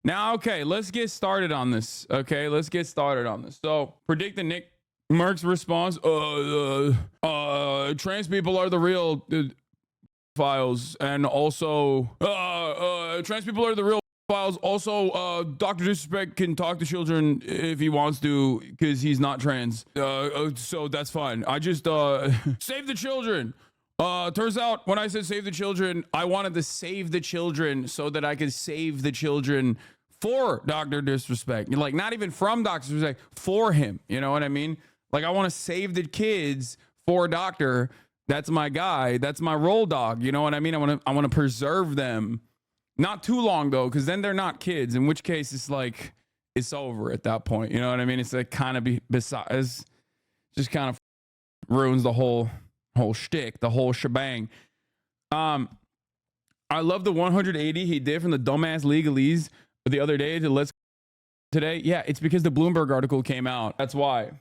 Now, okay, let's get started on this. Okay, let's get started on this. So, predict the Nick Merck's response. Trans people are the real files, and also, trans people are the real files. Also, Dr. Disrespect can talk to children if he wants to, because he's not trans. So that's fine. I just save the children. Turns out when I said save the children, I wanted to save the children so that I could save the children for Dr. Disrespect. Like, not even from Dr. Disrespect, for him. You know what I mean? Like, I want to save the kids for Doctor. That's my guy. That's my roll dog. You know what I mean? I want to preserve them. Not too long though, because then they're not kids. In which case, it's like it's over at that point. You know what I mean? It's like kind of besides, just kind of ruins the whole shtick, the whole shebang. I love the 180 he did from the dumbass legalese the other day to let's today. Yeah, it's because the Bloomberg article came out. That's why.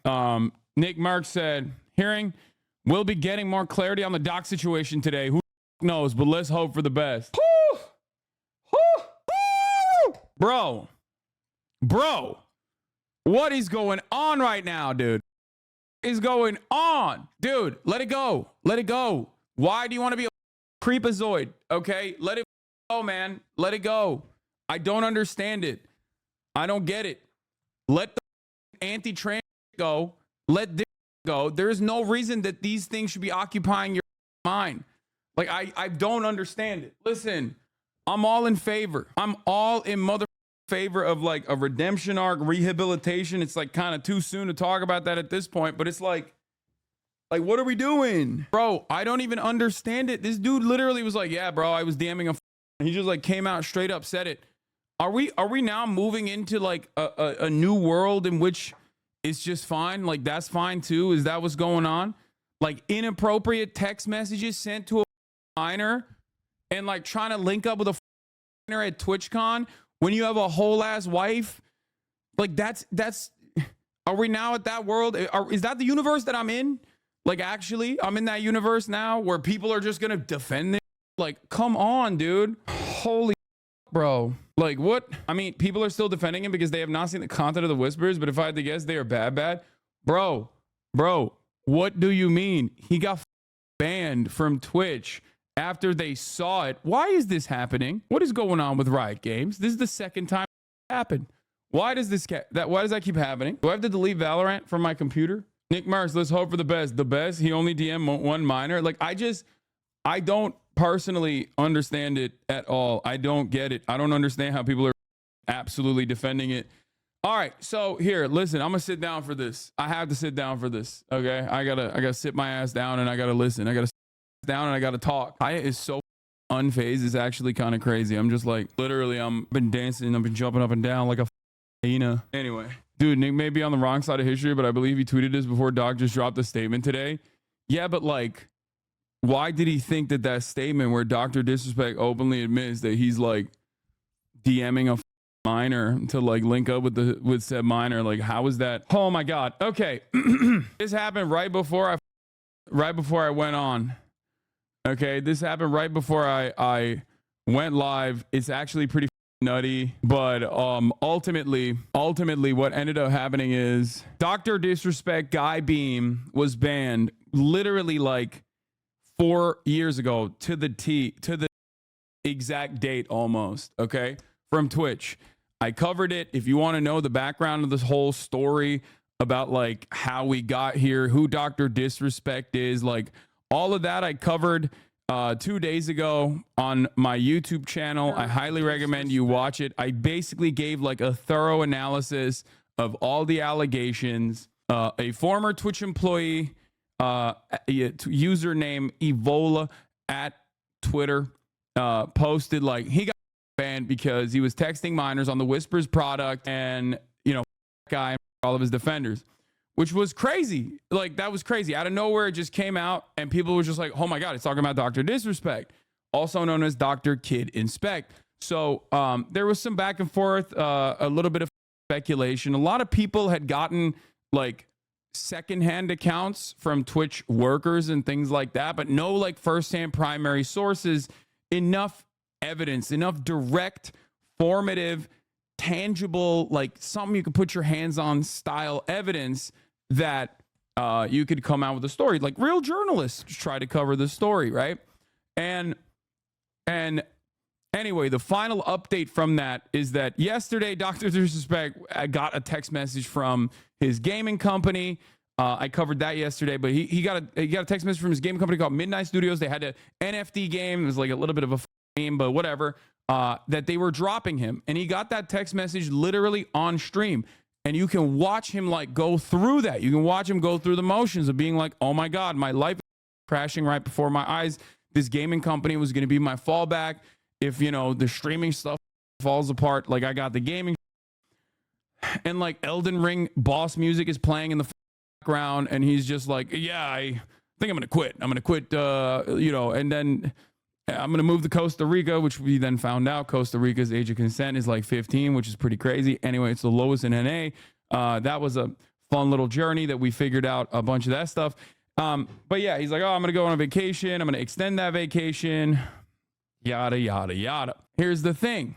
Nick Mark said, hearing, we'll be getting more clarity on the doc situation today. Who knows, but let's hope for the best. Bro, what is going on right now, dude? Is going on, dude? Let it go. Why do you want to be a creepazoid? Okay, let it go, man. Let it go. I don't understand it. I don't get it. Let the anti-trans go. Let this go. There is no reason that these things should be occupying your mind. Like, I don't understand it. Listen, I'm all in favor. I'm all in favor of like a redemption arc, rehabilitation. It's like kind of too soon to talk about that at this point, but it's like what are we doing? Bro, I don't even understand it. This dude literally was like, yeah, bro, I was DMing he just like came out straight up, said it. Are we now moving into like a new world in which it's just fine? Like, that's fine too? Is that what's going on? Like, inappropriate text messages sent to a minor and like trying to link up with a minor at TwitchCon when you have a whole ass wife? Like, that's are we now at that world? Is that the universe that I'm in? Like, actually, I'm in that universe now where people are just gonna defend this. Like, come on, dude. Holy bro. Like, what? I mean, people are still defending him because they have not seen the content of the whispers, but if I had to guess, they are bad. Bro, what do you mean? He got banned from Twitch after they saw it. Why is this happening? What is going on with Riot Games? This is the second time it happened. Why does that keep happening? Do I have to delete Valorant from my computer? Nick Mars, let's hope for the best. The best? He only DM'd one minor. Like, I don't personally understand it at all. I don't get it. I don't understand how people are absolutely defending it. All right, so here, listen, I'm gonna sit down for this. I have to sit down for this. Okay, I gotta sit my ass down and I gotta listen. I gotta sit down and I gotta talk. I is so unfazed. It's actually kind of crazy. I'm just like, literally, I've been dancing. I've been jumping up and down like a hyena. Anyway, dude, Nick may be on the wrong side of history, but I believe he tweeted this before Doc just dropped a statement today. Yeah, but like, why did he think that statement where Dr. Disrespect openly admits that he's like DMing a minor to like link up with said minor? Like, how is that? Oh my God. Okay. This happened right before I went on. Okay. This happened right before I went live. It's actually pretty nutty, but ultimately what ended up happening is Dr. Disrespect Guy Beam was banned literally like 4 years ago to the exact date almost, okay, from Twitch. I covered it. If you want to know the background of this whole story about like how we got here, who Dr. Disrespect is, like all of that I covered 2 days ago on my YouTube channel. I highly recommend you watch it. I basically gave like a thorough analysis of all the allegations. A former Twitch employee, username Evola at Twitter, posted like he got banned because he was texting minors on the Whispers product, and guy and all of his defenders, which was crazy. Like, that was crazy. Out of nowhere, it just came out, and people were just like, oh my God, it's talking about Dr. Disrespect, also known as Dr. Kid Inspect. So there was some back and forth, a little bit of speculation. A lot of people had gotten like secondhand accounts from Twitch workers and things like that, but no like firsthand primary sources, enough evidence, enough direct, formative tangible, like something you could put your hands on style evidence that you could come out with a story. Like real journalists try to cover the story, right? And anyway, the final update from that is that yesterday, Dr. DisRespect got a text message from his gaming company. I covered that yesterday, but he got a text message from his gaming company called Midnight Studios. They had an NFT game. It was like a little bit of a game, but whatever. That they were dropping him, and he got that text message literally on stream. And you can watch him like go through that. You can watch him go through the motions of being like, oh my God, my life is crashing right before my eyes. This gaming company was going to be my fallback. If, you know, the streaming stuff falls apart, like I got the gaming. And like Elden Ring boss music is playing in the background. And he's just like, yeah, I think I'm going to quit. I'm going to quit, you know, and then I'm going to move to Costa Rica, which we then found out Costa Rica's age of consent is like 15, which is pretty crazy. Anyway, it's the lowest in NA. That was a fun little journey that we figured out a bunch of that stuff. But yeah, he's like, oh, I'm going to go on a vacation. I'm going to extend that vacation. Yada, yada, yada. Here's the thing.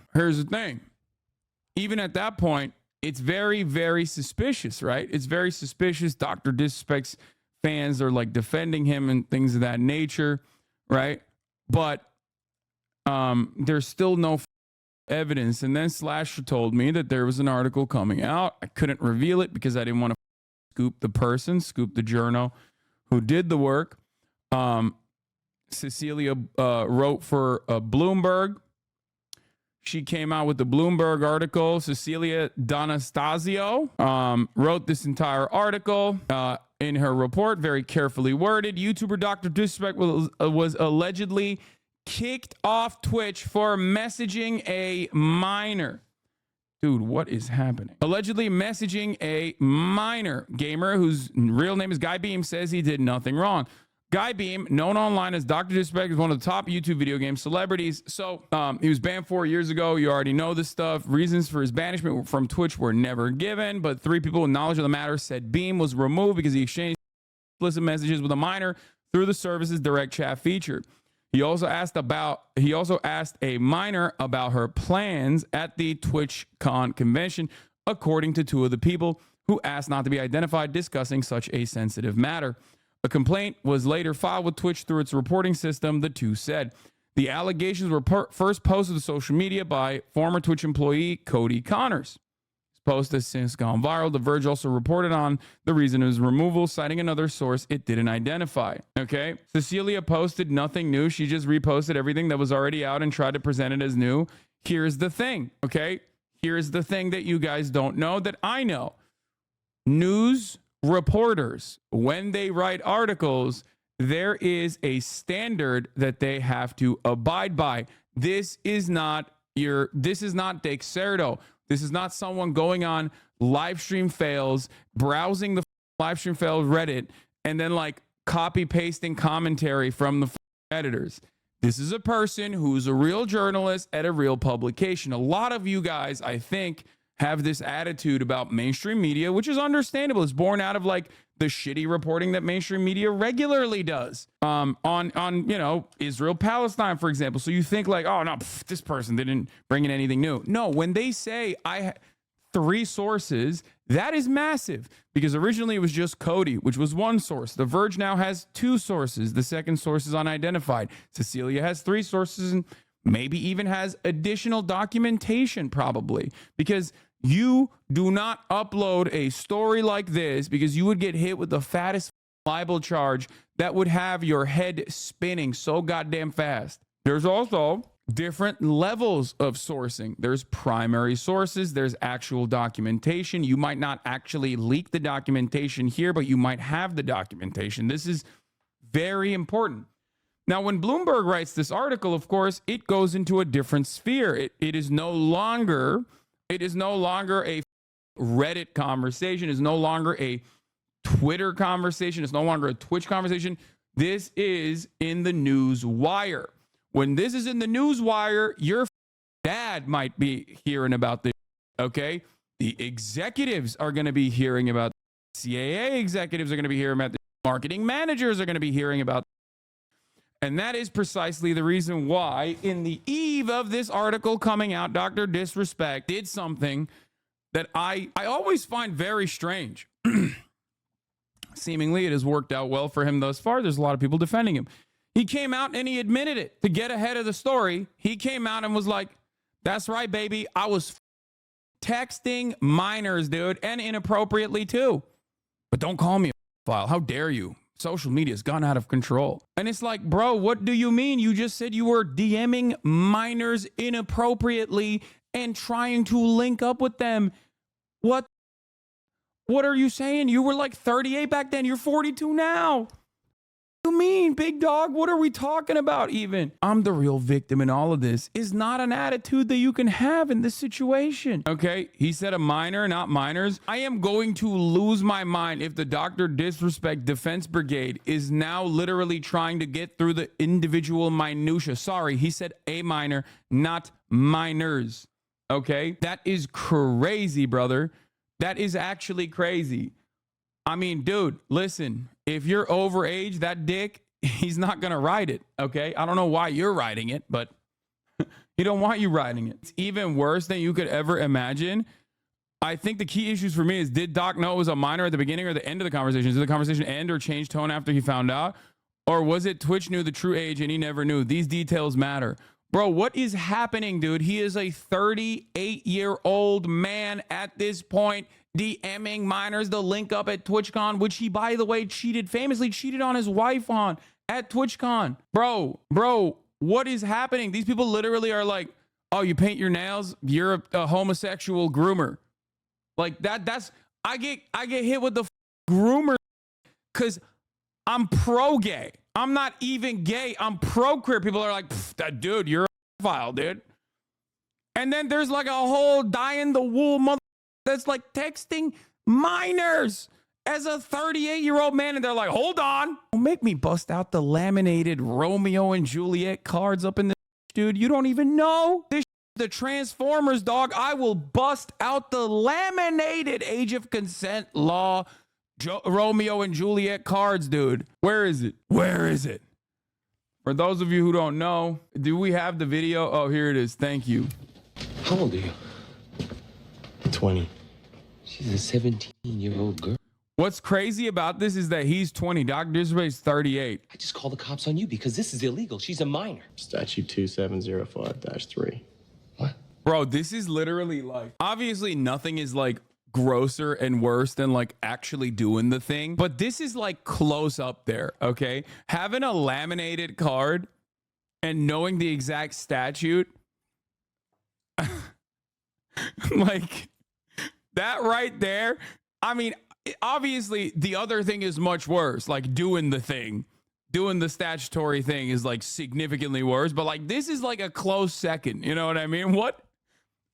Even at that point, it's very, very suspicious, right? It's very suspicious. Dr. DisRespect's fans are like defending him and things of that nature, right? But there's still no evidence. And then Slasher told me that there was an article coming out. I couldn't reveal it because I didn't want to scoop the journo who did the work. Cecilia wrote for Bloomberg. She came out with the Bloomberg article. Cecilia D'Anastasio wrote this entire article in her report, very carefully worded. YouTuber Dr. DisRespect was allegedly kicked off Twitch for messaging a minor. Dude, what is happening? Allegedly messaging a minor gamer whose real name is Guy Beam says he did nothing wrong. Guy Beam, known online as Dr. DisRespect, is one of the top YouTube video game celebrities. So he was banned 4 years ago. You already know this stuff. Reasons for his banishment from Twitch were never given, but 3 people with knowledge of the matter said Beam was removed because he exchanged explicit messages with a minor through the service's direct chat feature. He also asked a minor about her plans at the TwitchCon convention, according to 2 of the people who asked not to be identified discussing such a sensitive matter. A complaint was later filed with Twitch through its reporting system, the 2 said. The allegations were first posted to social media by former Twitch employee Cody Connors. His post has since gone viral. The Verge also reported on the reason of his removal, citing another source it didn't identify. Okay? Cecilia posted nothing new. She just reposted everything that was already out and tried to present it as new. Here's the thing, okay? Here's the thing that you guys don't know that I know. News reporters, when they write articles, there is a standard that they have to abide by. This is not Dexerto. This is not someone going on live stream fails, browsing the live stream fails Reddit, and then like copy pasting commentary from the editors. This is a person who's a real journalist at a real publication. A lot of you guys, I think, have this attitude about mainstream media, which is understandable. It's born out of like the shitty reporting that mainstream media regularly does on you know, Israel, Palestine, for example. So you think like, oh no, this person didn't bring in anything new. No, when they say 3 sources, that is massive because originally it was just Cody, which was 1 source. The Verge now has 2 sources. The second source is unidentified. Cecilia has 3 sources and maybe even has additional documentation probably, because you do not upload a story like this because you would get hit with the fattest libel charge that would have your head spinning so goddamn fast. There's also different levels of sourcing. There's primary sources. There's actual documentation. You might not actually leak the documentation here, but you might have the documentation. This is very important. Now, when Bloomberg writes this article, of course, it goes into a different sphere. It is no longer a Reddit conversation. It's no longer a Twitter conversation. It's no longer a Twitch conversation. This is in the news wire. When this is in the news wire, your dad might be hearing about this, okay? The executives are going to be hearing about this. CAA executives are going to be hearing about this. Marketing managers are going to be hearing about this. And that is precisely the reason why, in the eve of this article coming out, Dr. DisRespect did something that I always find very strange. Seemingly, it has worked out well for him thus far. There's a lot of people defending him. He came out and he admitted it. To get ahead of the story, he came out and was like, that's right, baby. I was texting minors, dude, and inappropriately too. But don't call me a pedophile. How dare you? Social media has gone out of control. And it's like, bro, what do you mean? You just said you were DMing minors inappropriately and trying to link up with them. What are you saying? You were like 38 back then. You're 42 now. What do you mean, big dog? What are we talking about even? I'm the real victim in all of this is not an attitude that you can have in this situation. Okay, he said a minor, not minors. I am going to lose my mind if the Dr. DisRespect Defense Brigade is now literally trying to get through the individual minutia. Sorry, he said a minor, not minors. Okay, that is crazy, brother. That is actually crazy. I mean, dude, listen, if you're overage, that dick, he's not going to ride it, okay? I don't know why you're riding it, but he don't want you riding it. It's even worse than you could ever imagine. I think the key issues for me is, did Doc know it was a minor at the beginning or the end of the conversation? Did the conversation end or change tone after he found out? Or was it Twitch knew the true age and he never knew? These details matter. Bro, what is happening, dude? He is a 38-year-old man at this point, DMing minors the link up at TwitchCon, which he, by the way, famously cheated on his wife on at TwitchCon. Bro, what is happening? These people literally are like, oh, you paint your nails? You're a homosexual groomer. Like I get hit with the groomer because I'm pro-gay. I'm not even gay. I'm pro-queer. People are like, that dude, you're a pedophile, dude. And then there's like a whole die-in-the-wool mother that's like texting minors as a 38-year-old man. And they're like, hold on. Don't make me bust out the laminated Romeo and Juliet cards up in this, dude. You don't even know this. The Transformers, dog. I will bust out the laminated age of consent law Romeo and Juliet cards, dude. Where is it? Where is it? For those of you who don't know, do we have the video? Oh, here it is. Thank you. How old are you? 20. She's a 17-year-old girl. What's crazy about this is that he's 20. Dr. DisRespect is 38. I just called the cops on you because this is illegal. She's a minor. Statute 2705-3. What? Bro, this is literally like, obviously nothing is like grosser and worse than like actually doing the thing, but this is like close up there. Okay, having a laminated card and knowing the exact statute, like that right there. I mean, obviously the other thing is much worse, like doing the statutory thing is like significantly worse, but like this is like a close second. You know what I mean?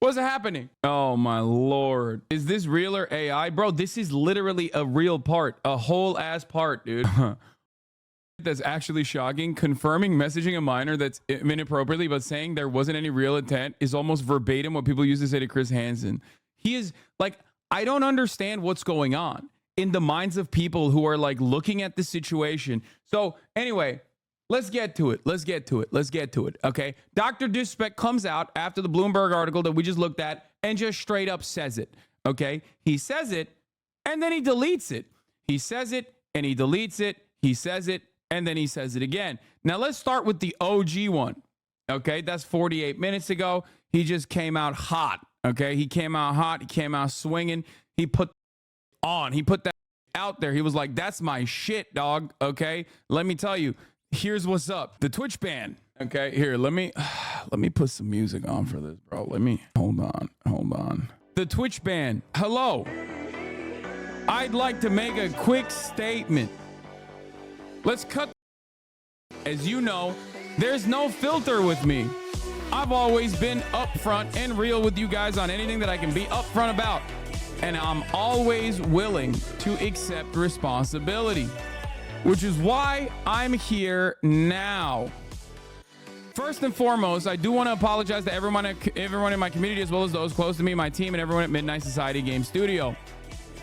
What's happening? Oh my Lord. Is this real or AI? Bro, this is literally a real part, a whole ass part, dude. That's actually shocking. Confirming messaging a minor that's inappropriately, but saying there wasn't any real intent is almost verbatim what people used to say to Chris Hansen. He is like, I don't understand what's going on in the minds of people who are like looking at the situation. So anyway, let's get to it. Okay. Dr. DisRespect comes out after the Bloomberg article that we just looked at and just straight up says it. Okay. He says it and then he deletes it. He says it and he deletes it. He says it and then he says it again. Now let's start with the OG one. Okay. That's 48 minutes ago. He just came out hot. Okay. He came out hot. He came out swinging. He put that out there. He was like, that's my shit, dog. Okay. Let me tell you. Here's what's up. The Twitch ban. Okay, here, let me put some music on for this, bro. Hold on. The Twitch ban. Hello. I'd like to make a quick statement. Let's cut. As you know, there's no filter with me. I've always been upfront and real with you guys on anything that I can be upfront about. And I'm always willing to accept responsibility, which is why I'm here now. First and foremost, I do want to apologize to everyone in my community, as well as those close to me, my team, and everyone at Midnight Society Game Studio.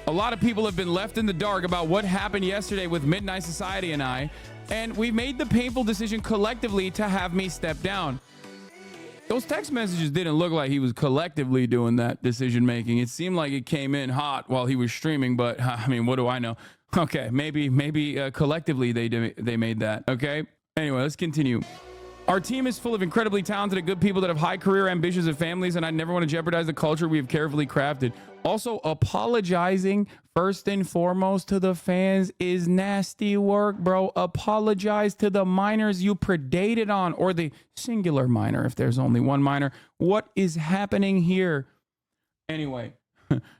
A lot of people have been left in the dark about what happened yesterday with Midnight Society and I, And we made the painful decision collectively to have me step down. Those text messages didn't look like he was collectively doing that decision making. It seemed like it came in hot while he was streaming, but I mean, what do I know? Okay, maybe collectively they made that. Okay. Anyway, let's continue. Our team is full of incredibly talented and good people that have high career ambitions and families, and I never want to jeopardize the culture we have carefully crafted. Also, apologizing first and foremost to the fans is nasty work, bro. Apologize to the minors you predated on, or the singular minor if there's only one minor. What is happening here? Anyway,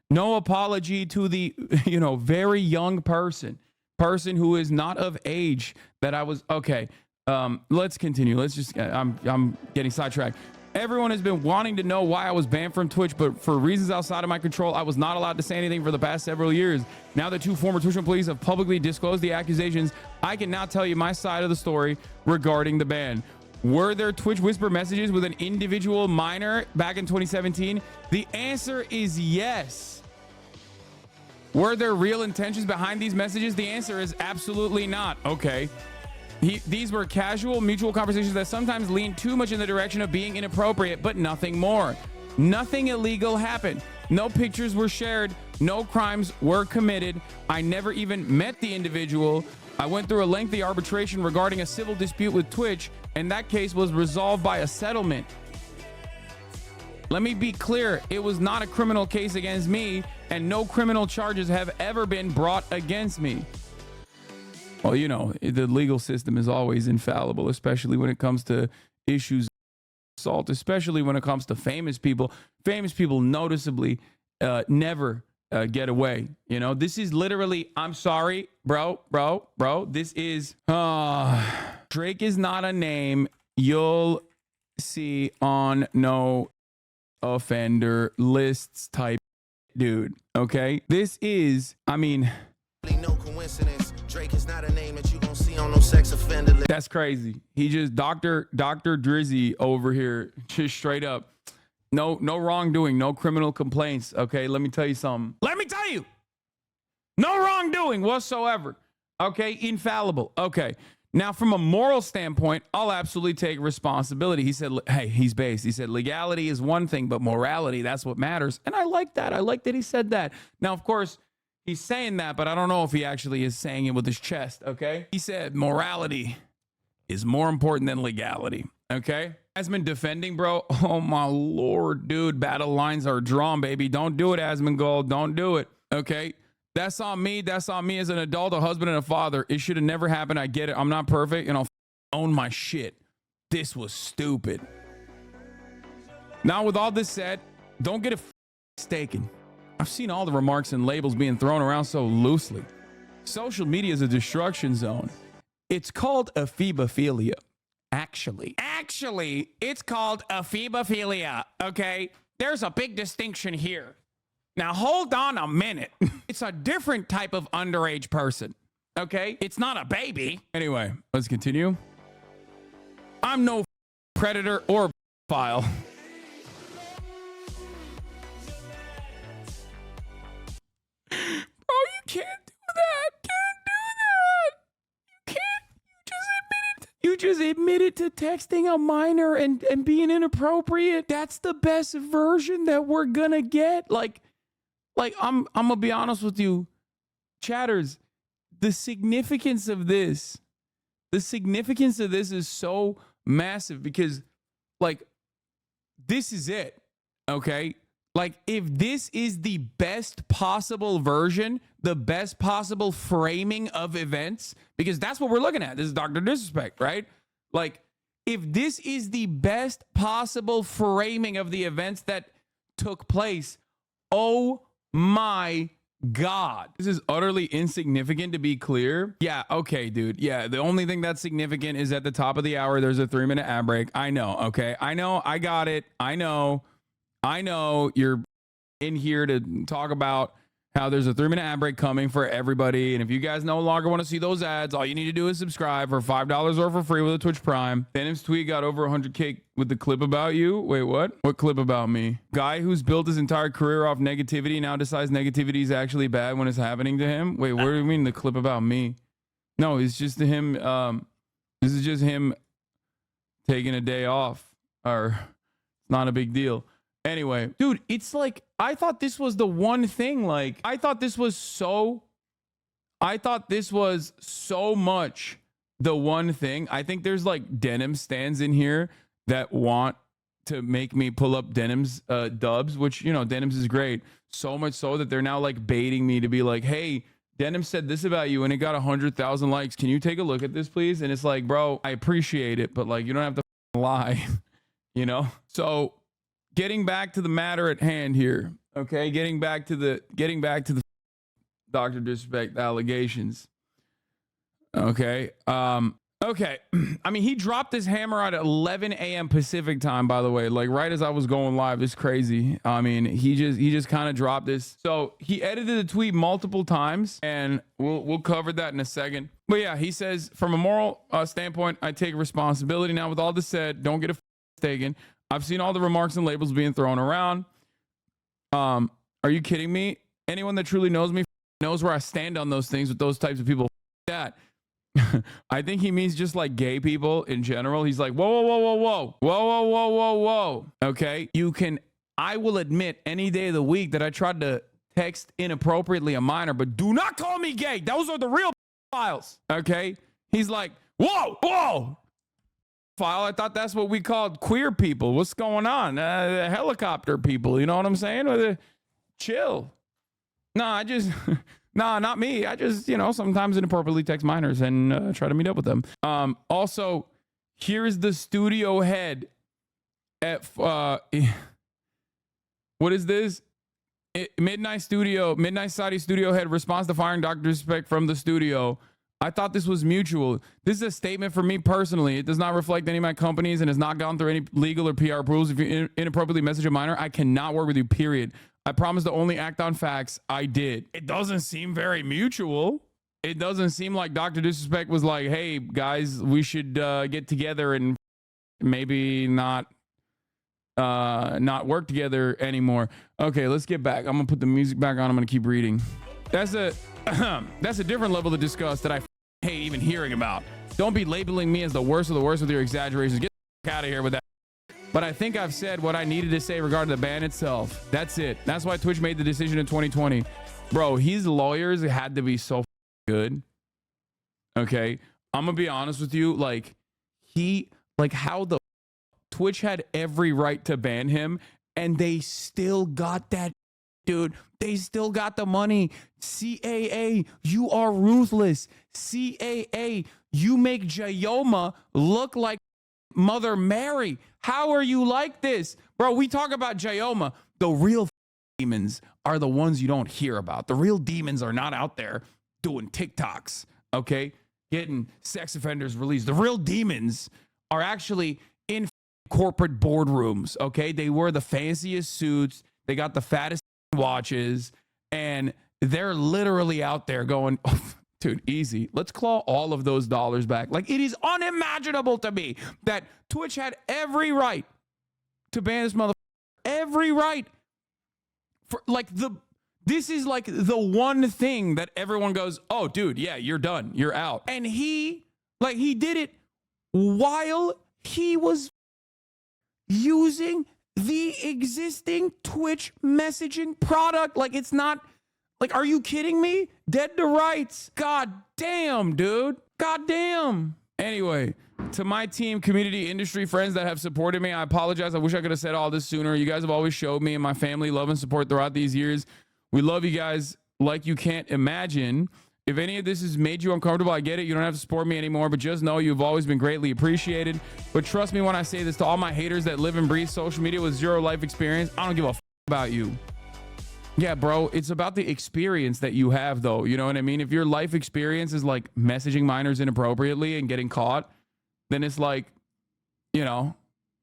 no apology to the, very young person who is not of age that I was. Okay. Let's continue. Let's just, I'm getting sidetracked. Everyone has been wanting to know why I was banned from Twitch, but for reasons outside of my control, I was not allowed to say anything for the past several years. Now that 2 former Twitch employees have publicly disclosed the accusations, I can now tell you my side of the story regarding the ban. Were there Twitch whisper messages with an individual minor back in 2017? The answer is yes. Were there real intentions behind these messages? The answer is absolutely not. Okay. These were casual, mutual conversations that sometimes lean too much in the direction of being inappropriate, but nothing more. Nothing illegal happened. No pictures were shared. No crimes were committed. I never even met the individual. I went through a lengthy arbitration regarding a civil dispute with Twitch, and that case was resolved by a settlement. Let me be clear. It was not a criminal case against me, and no criminal charges have ever been brought against me. Well, the legal system is always infallible, especially when it comes to issues of assault, especially when it comes to famous people. Famous people noticeably never get away. This is literally, I'm sorry, bro. This is, Drake is not a name you'll see on no offender lists type dude. Okay. This is, no coincidence. Drake is not a name that you gonna see on no sex offender list. That's crazy. He just Dr. Drizzy over here, just straight up. No wrongdoing, no criminal complaints. Okay, let me tell you something. No wrongdoing whatsoever. Okay, infallible. Okay. Now, from a moral standpoint, I'll absolutely take responsibility. He said, hey, he's based. He said, legality is one thing, but morality, that's what matters. And I like that. I like that he said that. Now, of course, he's saying that, but I don't know if he actually is saying it with his chest, okay? He said morality is more important than legality, okay? Asmund defending, bro. Oh, my Lord, dude. Battle lines are drawn, baby. Don't do it, Asmund Gold. Don't do it, okay? That's on me. That's on me as an adult, a husband, and a father. It should have never happened. I get it. I'm not perfect, and I'll own my shit. This was stupid. Now, with all this said, don't get it mistaken. I've seen all the remarks and labels being thrown around so loosely. Social media is a destruction zone. It's called ephebophilia. Actually, it's called ephebophilia, okay? There's a big distinction here. Now, hold on a minute. It's a different type of underage person, okay? It's not a baby. Anyway, let's continue. I'm no predator or file. Can't do that. You just admitted to texting a minor and being inappropriate. That's the best version that we're gonna get. Like I'm gonna be honest with you, chatters. The significance of this is so massive because, this is it. Okay. If this is the best possible version, the best possible framing of events, because that's what we're looking at. This is Dr. DisRespect, right? If this is the best possible framing of the events that took place, oh my God. This is utterly insignificant, to be clear. Yeah, okay, dude. Yeah, the only thing that's significant is at the top of the hour, there's a 3-minute ad break. I know, okay? I know, I got it. I know you're in here to talk about how there's a 3-minute ad break coming for everybody. And if you guys no longer want to see those ads, all you need to do is subscribe for $5 or for free with a Twitch Prime. Benham's tweet got over 100K with the clip about you. Wait, what? What clip about me? Guy who's built his entire career off negativity now decides negativity is actually bad when it's happening to him. Wait, what do you mean the clip about me? No, it's just him. This is just him taking a day off, or it's not a big deal. Anyway, dude, it's like, I thought this was the one thing. Like, I thought this was so much the one thing. I think there's like denim stands in here that want to make me pull up Denim's dubs, which, you know, Denim's is great. So much so that they're now like baiting me to be like, hey, Denim said this about you and it got 100,000 likes. Can you take a look at this, please? And it's like, bro, I appreciate it, but like, you don't have to lie, you know? So getting back to the matter at hand here, okay? Getting back to the Dr. DisRespect allegations. Okay. Okay. I mean, he dropped this hammer at 11 a.m. Pacific time, by the way, like right as I was going live. It's crazy. I mean, he just kind of dropped this. So he edited the tweet multiple times, and we'll cover that in a second. But yeah, he says, from a moral standpoint, I take responsibility. Now, with all this said, don't get it mistaken. I've seen all the remarks and labels being thrown around. Are you kidding me? Anyone that truly knows me knows where I stand on those things with those types of people. That. I think he means just like gay people in general. He's like, whoa, whoa, whoa, whoa, whoa, whoa, whoa, whoa, whoa. Okay. I will admit any day of the week that I tried to text inappropriately a minor, but do not call me gay. Those are the real files. Okay. He's like, whoa, whoa. File. I thought that's what we called queer people. What's going on? Helicopter people. You know what I'm saying? Chill. Nah, not me. I just, you know, sometimes inappropriately text minors and try to meet up with them. Also, here's the studio head at what is this? Midnight Saudi studio head responds to firing Dr. DisRespect from the studio. I thought this was mutual. This is a statement for me personally. It does not reflect any of my companies and has not gone through any legal or PR approvals. If you inappropriately message a minor, I cannot work with you, period. I promise to only act on facts. I did. It doesn't seem very mutual. It doesn't seem like Dr. DisRespect was like, hey, guys, we should get together and maybe not work together anymore. Okay, let's get back. I'm going to put the music back on. I'm going to keep reading. That's a different level of disgust that I hate even hearing about. Don't be labeling me as the worst of the worst with your exaggerations. Get the out of here with that. But I think I've said what I needed to say regarding the ban itself. That's it. That's why Twitch made the decision in 2020. Bro, his lawyers had to be so good. Okay. I'm going to be honest with you. Like, how the Twitch had every right to ban him, and they still got that, dude. They still got the money. CAA, you are ruthless. CAA, you make Jayoma look like Mother Mary. How are you like this? Bro, we talk about Jayoma. The real demons are the ones you don't hear about. The real demons are not out there doing TikToks, okay? Getting sex offenders released. The real demons are actually in corporate boardrooms, okay? They wear the fanciest suits. They got the fattest watches. And they're literally out there going, oh, dude, easy. Let's claw all of those dollars back. Like, it is unimaginable to me that Twitch had every right to ban this motherfucker. Every right. For like this is like the one thing that everyone goes, oh, dude, yeah, you're done. You're out. And he did it while he was using the existing Twitch messaging product. Like, it's not. Like, are you kidding me? Dead to rights. God damn, dude. God damn. Anyway, to my team, community, industry friends that have supported me, I apologize. I wish I could have said all this sooner. You guys have always showed me and my family love and support throughout these years. We love you guys like you can't imagine. If any of this has made you uncomfortable, I get it. You don't have to support me anymore, but just know you've always been greatly appreciated. But trust me when I say this to all my haters that live and breathe social media with zero life experience, I don't give a f about you. Yeah, bro, it's about the experience that you have, though. You know what I mean? If your life experience is like messaging minors inappropriately and getting caught, then it's like, you know,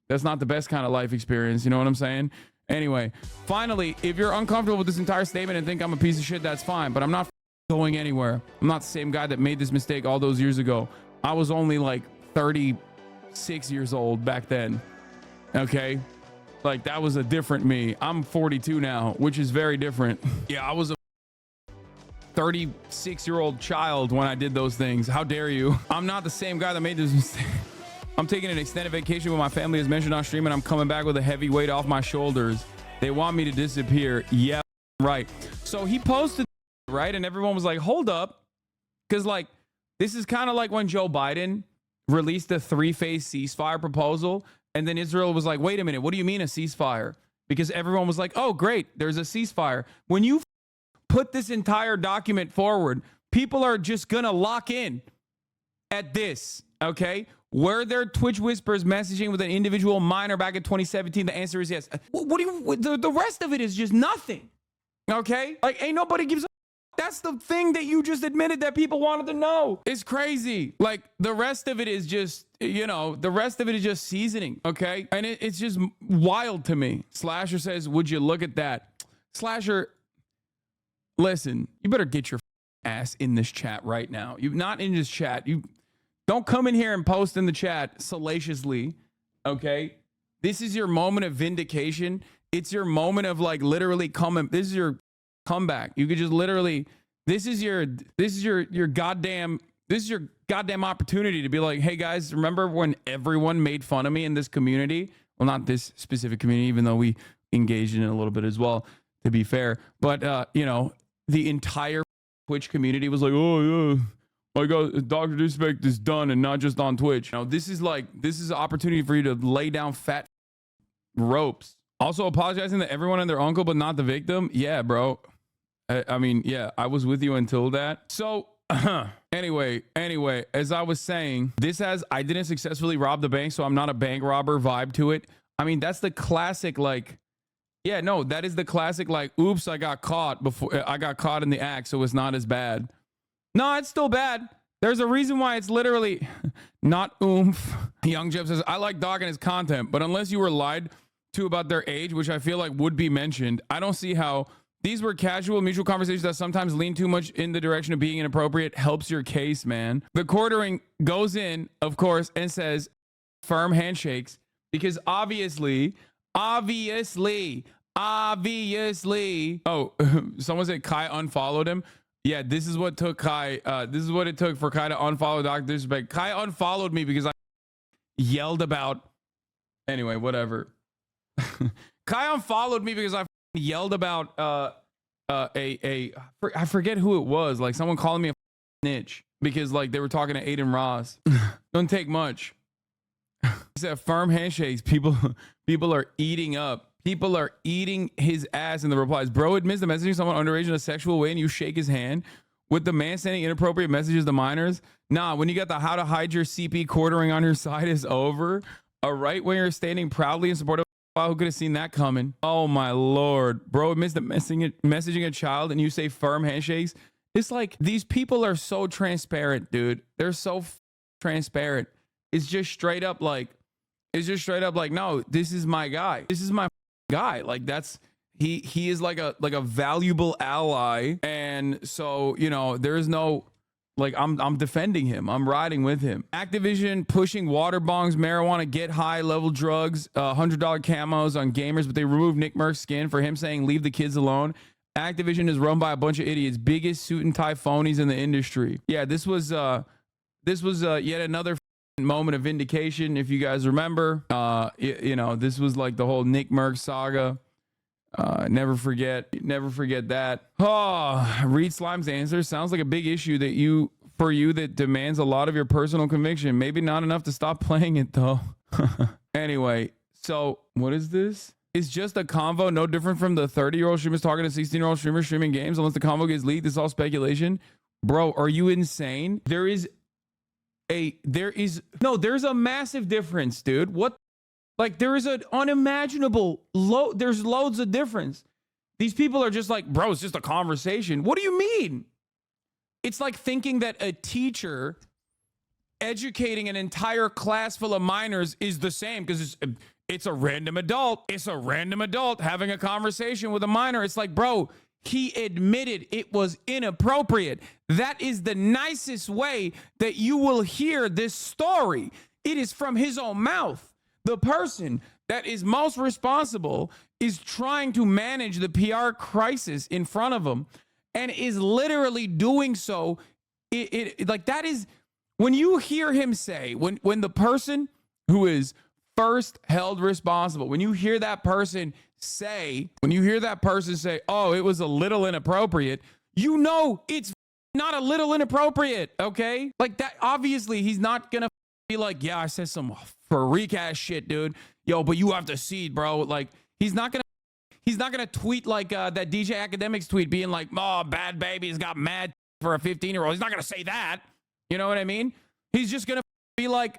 that's not the best kind of life experience. You know what I'm saying? Anyway, finally, if you're uncomfortable with this entire statement and think I'm a piece of shit, that's fine. But I'm not going anywhere. I'm not the same guy that made this mistake all those years ago. I was only like 36 years old back then. Okay? Like, that was a different me. I'm 42 now, which is very different. Yeah, I was a 36-year-old child when I did those things. How dare you? I'm not the same guy that made this mistake. I'm taking an extended vacation with my family as mentioned on stream, and I'm coming back with a heavy weight off my shoulders. They want me to disappear. Yeah, right. So he posted, right? And everyone was like, hold up. Because like, this is kind of like when Joe Biden released a 3-phase ceasefire proposal. And then Israel was like, wait a minute, what do you mean a ceasefire? Because everyone was like, oh, great, there's a ceasefire. When you put this entire document forward, people are just going to lock in at this, okay? Were there Twitch whispers messaging with an individual minor back in 2017? The answer is yes. What do you, the rest of it is just nothing, okay? Like, ain't nobody gives a. That's the thing that you just admitted that people wanted to know. It's crazy. Like, the rest of it is just, you know, the rest of it is just seasoning, okay? And it's just wild to me. Slasher says, would you look at that? Slasher, listen, you better get your ass in this chat right now. You're not in this chat. You don't come in here and post in the chat salaciously, okay? This is your moment of vindication. It's your moment of like literally coming. This is your comeback. You could just literally, this is your goddamn opportunity to be like, hey guys, remember when everyone made fun of me in this community? Well, not this specific community, even though we engaged in it a little bit as well, to be fair. But you know, the entire Twitch community was like, oh yeah, my God, Dr. DisRespect is done, and not just on Twitch. You know, this is an opportunity for you to lay down fat ropes. Also apologizing to everyone and their uncle, but not the victim. Yeah, bro. I mean, yeah, I was with you until that. So anyway, as I was saying, I didn't successfully rob the bank, so I'm not a bank robber vibe to it. I mean, that's the classic, like, yeah, no, that is the classic, like, oops, I got caught in the act, so it's not as bad. No, it's still bad. There's a reason why it's literally not oomph. Young Jeff says, I like Doc and his content, but unless you were lied to about their age, which I feel like would be mentioned, I don't see how these were casual mutual conversations that sometimes lean too much in the direction of being inappropriate. Helps your case, man. The quartering goes in, of course, and says firm handshakes because obviously, oh, someone said Kai unfollowed him. Yeah, this is what took Kai. This is what it took for Kai to unfollow Dr. DisRespect. Kai unfollowed me because I yelled about. Anyway, whatever. Kai unfollowed me because I yelled about I forget who it was. Like someone calling me a snitch because like they were talking to Aiden Ross. Don't take much. He said firm handshakes. People are eating up. People are eating his ass in the replies. Bro admits to messaging someone underage in a sexual way and you shake his hand with the man sending inappropriate messages to minors. Nah, when you got the how to hide your CP quartering on your side is over. A right winger standing proudly in support of who could have seen that coming? Oh my Lord. Bro admits to messaging a child and you say firm handshakes. It's like these people are so transparent, dude. They're so transparent. It's just straight up like, no, this is my guy. This is my guy. Like that's he is like a valuable ally, and so you know there's no like I'm defending him. I'm riding with him. Activision pushing water bongs, marijuana, get high level drugs, $100 camos on gamers, but they removed Nick Merck's skin for him saying leave the kids alone. Activision is run by a bunch of idiots, biggest suit and tie phonies in the industry. Yeah, this was yet another moment of vindication. If you guys remember, you know, this was like the whole Nick Merck saga. Never forget that. Oh, read Slime's answer. Sounds like a big issue that demands a lot of your personal conviction. Maybe not enough to stop playing it though. Anyway, so what is this? It's just a convo, no different from the 30-year-old streamers talking to 16-year-old streamers streaming games. Unless the convo gets leaked, it's all speculation. Bro, are you insane? There's a massive difference, dude. What? Like there is an unimaginable there's loads of difference. These people are just like, bro, it's just a conversation. What do you mean? It's like thinking that a teacher educating an entire class full of minors is the same because it's a random adult. It's a random adult having a conversation with a minor. It's like, bro, he admitted it was inappropriate. That is the nicest way that you will hear this story. It is from his own mouth. The person that is most responsible is trying to manage the PR crisis in front of him. and is literally doing so. It like that is when you hear him say, when the person who is first held responsible, when you hear that person say, oh, it was a little inappropriate, you know it's not a little inappropriate, okay? Like that, obviously he's not gonna be like, yeah, I said some freak ass shit, dude. Yo, but you have to see, bro. Like he's not gonna tweet like that DJ Academics tweet being like, oh, bad baby's got mad for a 15-year-old. He's not gonna say that. You know what I mean? He's just gonna be like,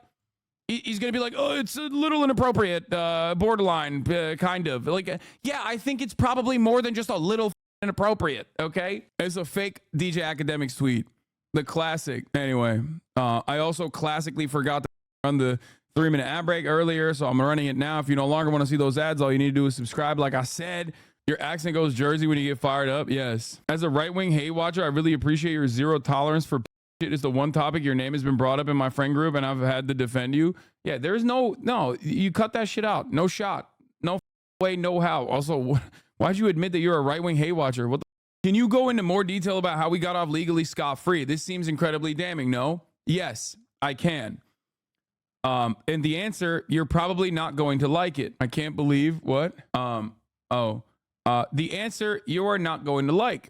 he's gonna be like, oh, it's a little inappropriate, borderline, kind of. Like, yeah, I think it's probably more than just a little inappropriate, okay? It's a fake DJ Academics tweet. The classic. Anyway, I also classically forgot to run the 3-minute ad break earlier, so I'm running it now. If you no longer want to see those ads, all you need to do is subscribe. Like I said, your accent goes Jersey when you get fired up. Yes. As a right-wing hate watcher, I really appreciate your zero tolerance for shit. Is the one topic your name has been brought up in my friend group, and I've had to defend you. Yeah, there's no, you cut that shit out. No shot. No way, no how. Also, why'd you admit that you're a right-wing hate watcher? What the Can you go into more detail about how we got off legally scot-free? This seems incredibly damning. No? Yes, I can. And the answer, you're probably not going to like it. I can't believe what? The answer you are not going to like.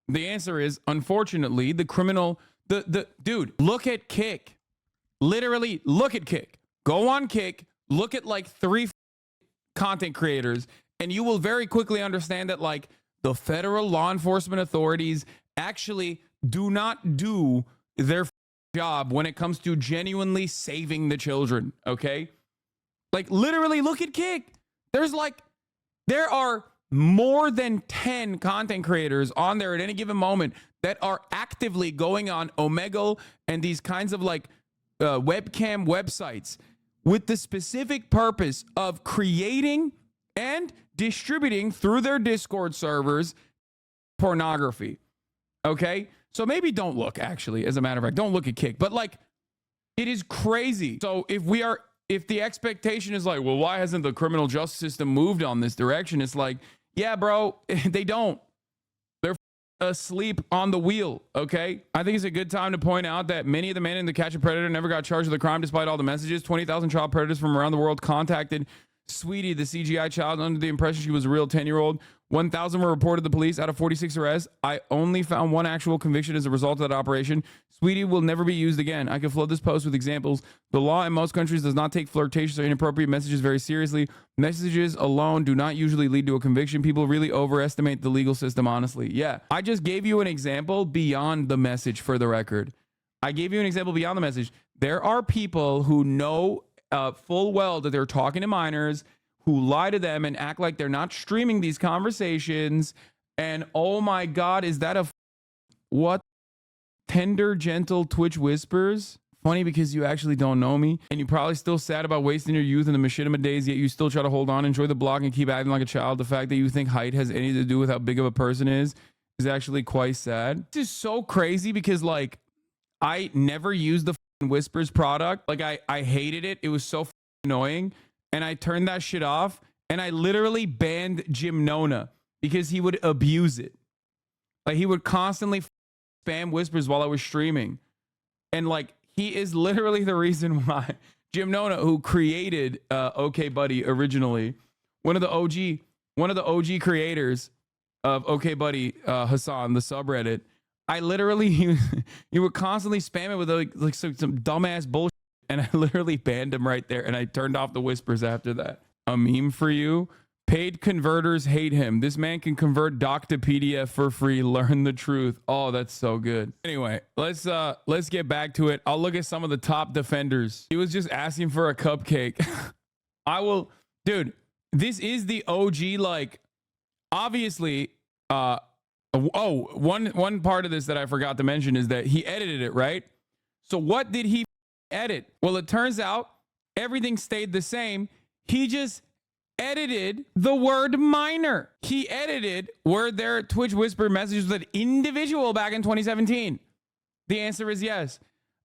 The answer is, unfortunately, the criminal, dude, look at Kick. Literally, look at Kick. Go on Kick, look at like 3 content creators, and you will very quickly understand that like the federal law enforcement authorities actually do not do their job when it comes to genuinely saving the children, okay? Like literally look at Kick. There are more than 10 content creators on there at any given moment that are actively going on Omegle and these kinds of like webcam websites with the specific purpose of creating and distributing through their Discord servers pornography, okay? So maybe don't look, actually, as a matter of fact. Don't look at Kick. But, like, it is crazy. So if the expectation is like, well, why hasn't the criminal justice system moved on this direction? It's like, yeah, bro, they don't. They're asleep on the wheel, okay? I think it's a good time to point out that many of the men in the Catch a Predator never got charged with a crime despite all the messages. 20,000 child predators from around the world contacted Sweetie, the CGI child, under the impression she was a real 10-year-old. 1,000 were reported to the police out of 46 arrests. I only found 1 actual conviction as a result of that operation. Sweetie will never be used again. I can flood this post with examples. The law in most countries does not take flirtatious or inappropriate messages very seriously. Messages alone do not usually lead to a conviction. People really overestimate the legal system, honestly. Yeah, I just gave you an example beyond the message, for the record. I gave you an example beyond the message. There are people who know full well that they're talking to minors, who lie to them and act like they're not streaming these conversations. And oh my God, is that what? Tender, gentle Twitch whispers? Funny because you actually don't know me, and you're probably still sad about wasting your youth in the machinima days, yet you still try to hold on, enjoy the blog, and keep acting like a child. The fact that you think height has anything to do with how big of a person is actually quite sad. This is so crazy because like I never used the Whispers product. Like I hated it. It was so annoying. And I turned that shit off, and I literally banned Jim Nona because he would abuse it. Like he would constantly spam Whispers while I was streaming. And like he is literally the reason why Jim Nona, who created OK Buddy originally, one of the OG creators of OK Buddy, Hasan, the subreddit, I literally he would constantly spam it with like some dumbass bullshit. And I literally banned him right there. And I turned off the Whispers after that. A meme for you. Paid converters hate him. This man can convert doc to PDF for free. Learn the truth. Oh, that's so good. Anyway, let's get back to it. I'll look at some of the top defenders. He was just asking for a cupcake. Dude, this is the OG, like, obviously, one part of this that I forgot to mention is that he edited it, right? So what did he edit? Well, it turns out everything stayed the same. He just edited the word minor. He edited were there Twitch whisper messages with an individual back in 2017. The answer is yes.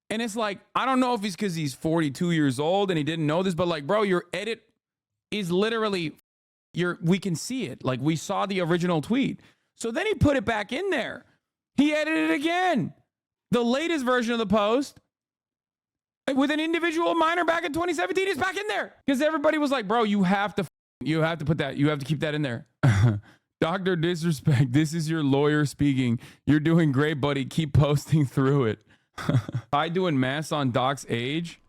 And it's like, I don't know if it's because he's 42 years old and he didn't know this, but like, bro, your edit is literally we can see it. Like we saw the original tweet. So then he put it back in there. He edited it again. The latest version of the post with an individual minor back in 2017 is back in there because everybody was like, bro, you have to put that. You have to keep that in there. Dr. DisRespect, this is your lawyer speaking. You're doing great, buddy. Keep posting through it. I doing math on Doc's age.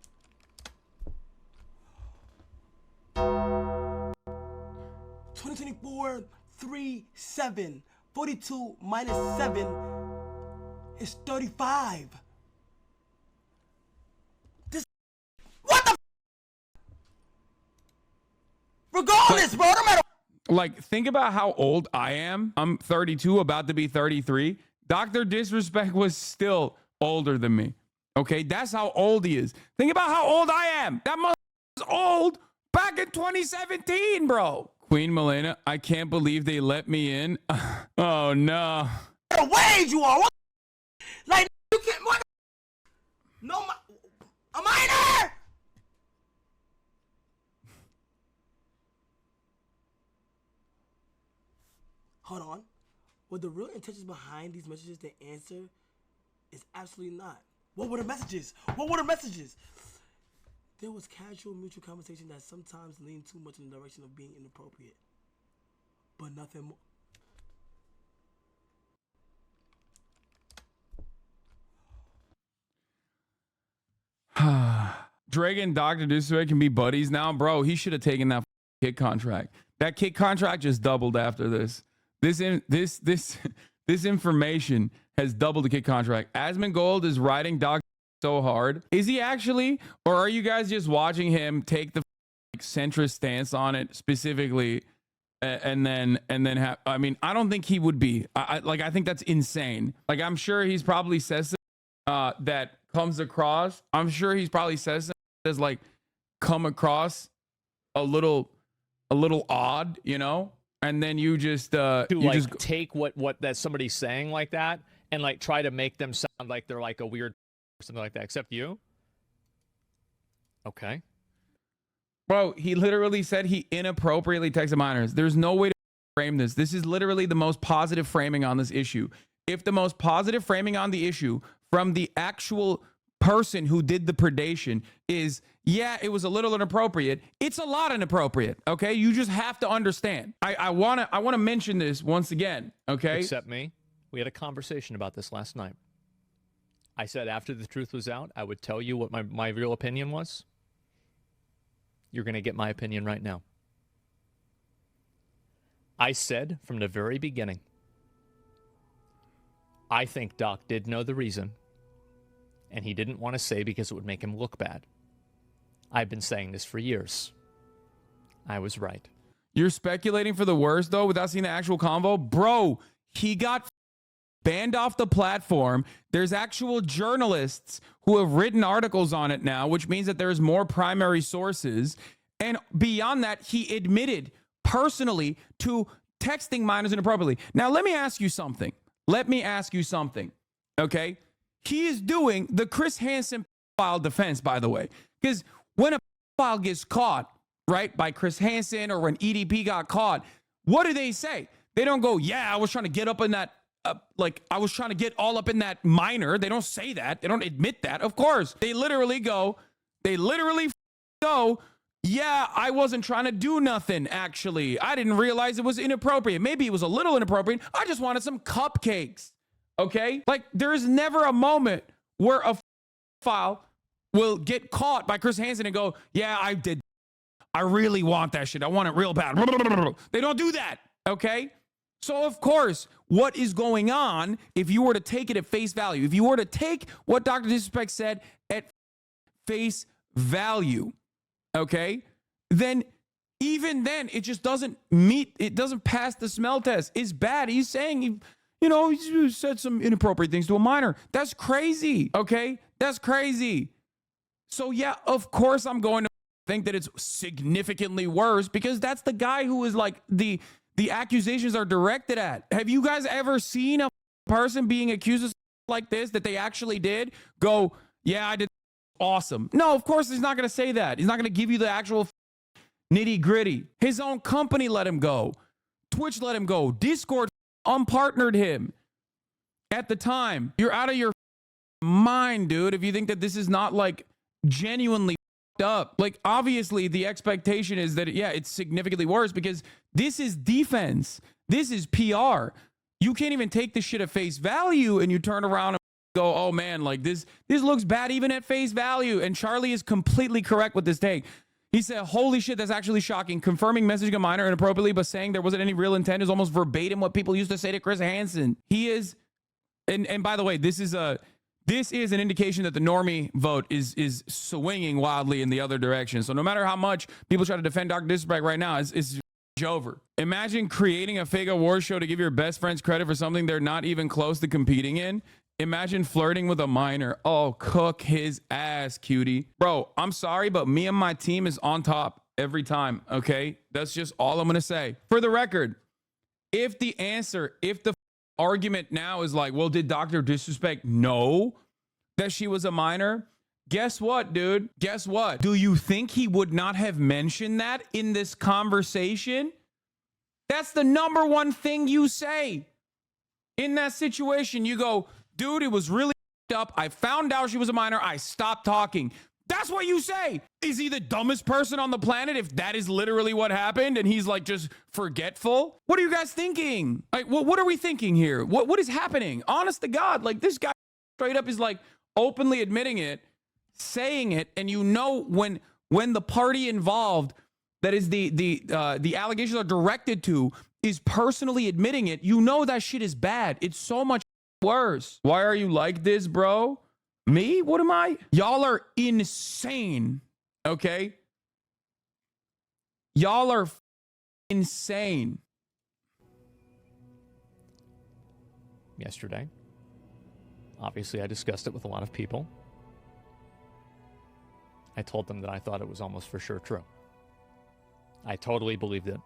2024, 3-7. 42 minus 7 is 35. What the regardless, bro, no matter. Like, think about how old I am. I'm 32, about to be 33. Dr. DisRespect was still older than me. Okay, that's how old he is. Think about how old I am. That mother was old back in 2017, bro. Queen Milena, I can't believe they let me in. Oh no. What wage you are? What? Like you can't. What? No, a minor. Hold on. Were the real intentions behind these messages the answer is absolutely not. What were the messages? What were the messages? There was casual mutual conversation that sometimes leaned too much in the direction of being inappropriate. But nothing more. Drake and Dr. DisRespect can be buddies now. Bro, he should have taken that kid contract. That kid contract just doubled after this. This information has doubled the kid contract. Asmongold is riding Doc so hard. Is he actually? Or are you guys just watching him take the centrist stance on it specifically and then have, I mean, I don't think he would be. I think that's insane. Like, I'm sure he's probably says that comes across. I'm sure he's probably says as like come across a little odd, you know? And then you just just take what that somebody's saying like that and like try to make them sound like they're like a weird or something like that. Except you. Okay. Bro, he literally said he inappropriately texted minors. There's no way to frame this. This is literally the most positive framing on this issue. If the most positive framing on the issue from the actual person who did the predation is, yeah, it was a little inappropriate, it's a lot inappropriate, okay? You just have to understand. I want to mention this once again, okay? Except me. We had a conversation about this last night. I said after the truth was out, I would tell you what my real opinion was. You're going to get my opinion right now. I said from the very beginning, I think Doc did know the reason, and he didn't want to say because it would make him look bad. I've been saying this for years. I was right. You're speculating for the worst, though, without seeing the actual convo? Bro, he got banned off the platform. There's actual journalists who have written articles on it now, which means that there's more primary sources. And beyond that, he admitted personally to texting minors inappropriately. Now, let me ask you something. Okay? He is doing the Chris Hansen file defense, by the way. Because when a file gets caught, right, by Chris Hansen, or when EDP got caught, what do they say? They don't go, yeah, I was trying to get up in that, I was trying to get all up in that minor. They don't say that. They don't admit that. Of course, they literally go, yeah, I wasn't trying to do nothing, actually. I didn't realize it was inappropriate. Maybe it was a little inappropriate. I just wanted some cupcakes, okay? Like, there's never a moment where a file will get caught by Chris Hansen and go, yeah, I did. I really want that shit. I want it real bad. They don't do that, okay? So, of course, what is going on, if you were to take it at face value, if you were to take what Dr. DisRespect said at face value, okay, then even then, it just doesn't pass the smell test. It's bad. He's saying, he said some inappropriate things to a minor. That's crazy, okay? That's crazy. So, yeah, of course I'm going to think that it's significantly worse because that's the guy who is like the accusations are directed at. Have you guys ever seen a person being accused of like this that they actually did go, yeah, I did awesome? No, of course he's not going to say that. He's not going to give you the actual nitty gritty. His own company let him go. Twitch let him go. Discord unpartnered him at the time. You're out of your mind, dude, if you think that this is not like genuinely up. Like, obviously the expectation is that, yeah, it's significantly worse because this is defense. This is PR. You can't even take this shit at face value, and you turn around and go, oh man, like this looks bad even at face value. And Charlie is completely correct with this take. He said, holy shit, that's actually shocking. Confirming messaging a minor inappropriately, but saying there wasn't any real intent is almost verbatim what people used to say to Chris Hansen. He is, and by the way, this is an indication that the normie vote is swinging wildly in the other direction. So no matter how much people try to defend Dr. DisRespect right now, it's over. Imagine creating a fake award show to give your best friends credit for something they're not even close to competing in. Imagine flirting with a minor. Oh, cook his ass, cutie. Bro, I'm sorry, but me and my team is on top every time, okay? That's just all I'm going to say. For the record, if the argument now is like, well, did Dr. DisRespect know that she was a minor? Guess what, dude? Guess what? Do you think he would not have mentioned that in this conversation? That's the number one thing you say. In that situation, you go, dude, it was really up. I found out she was a minor. I stopped talking. That's what you say. Is he the dumbest person on the planet if that is literally what happened and he's like just forgetful? What are you guys thinking? Like, what are we thinking here? What is happening? Honest to God, like this guy straight up is like openly admitting it, saying it, and you know when the party involved that is the allegations are directed to is personally admitting it, you know that shit is bad. It's so much worse. Why are you like this, bro? Me? What am I? Y'all are insane. Okay? Y'all are insane. Yesterday, obviously, I discussed it with a lot of people. I told them that I thought it was almost for sure true. I totally believed it.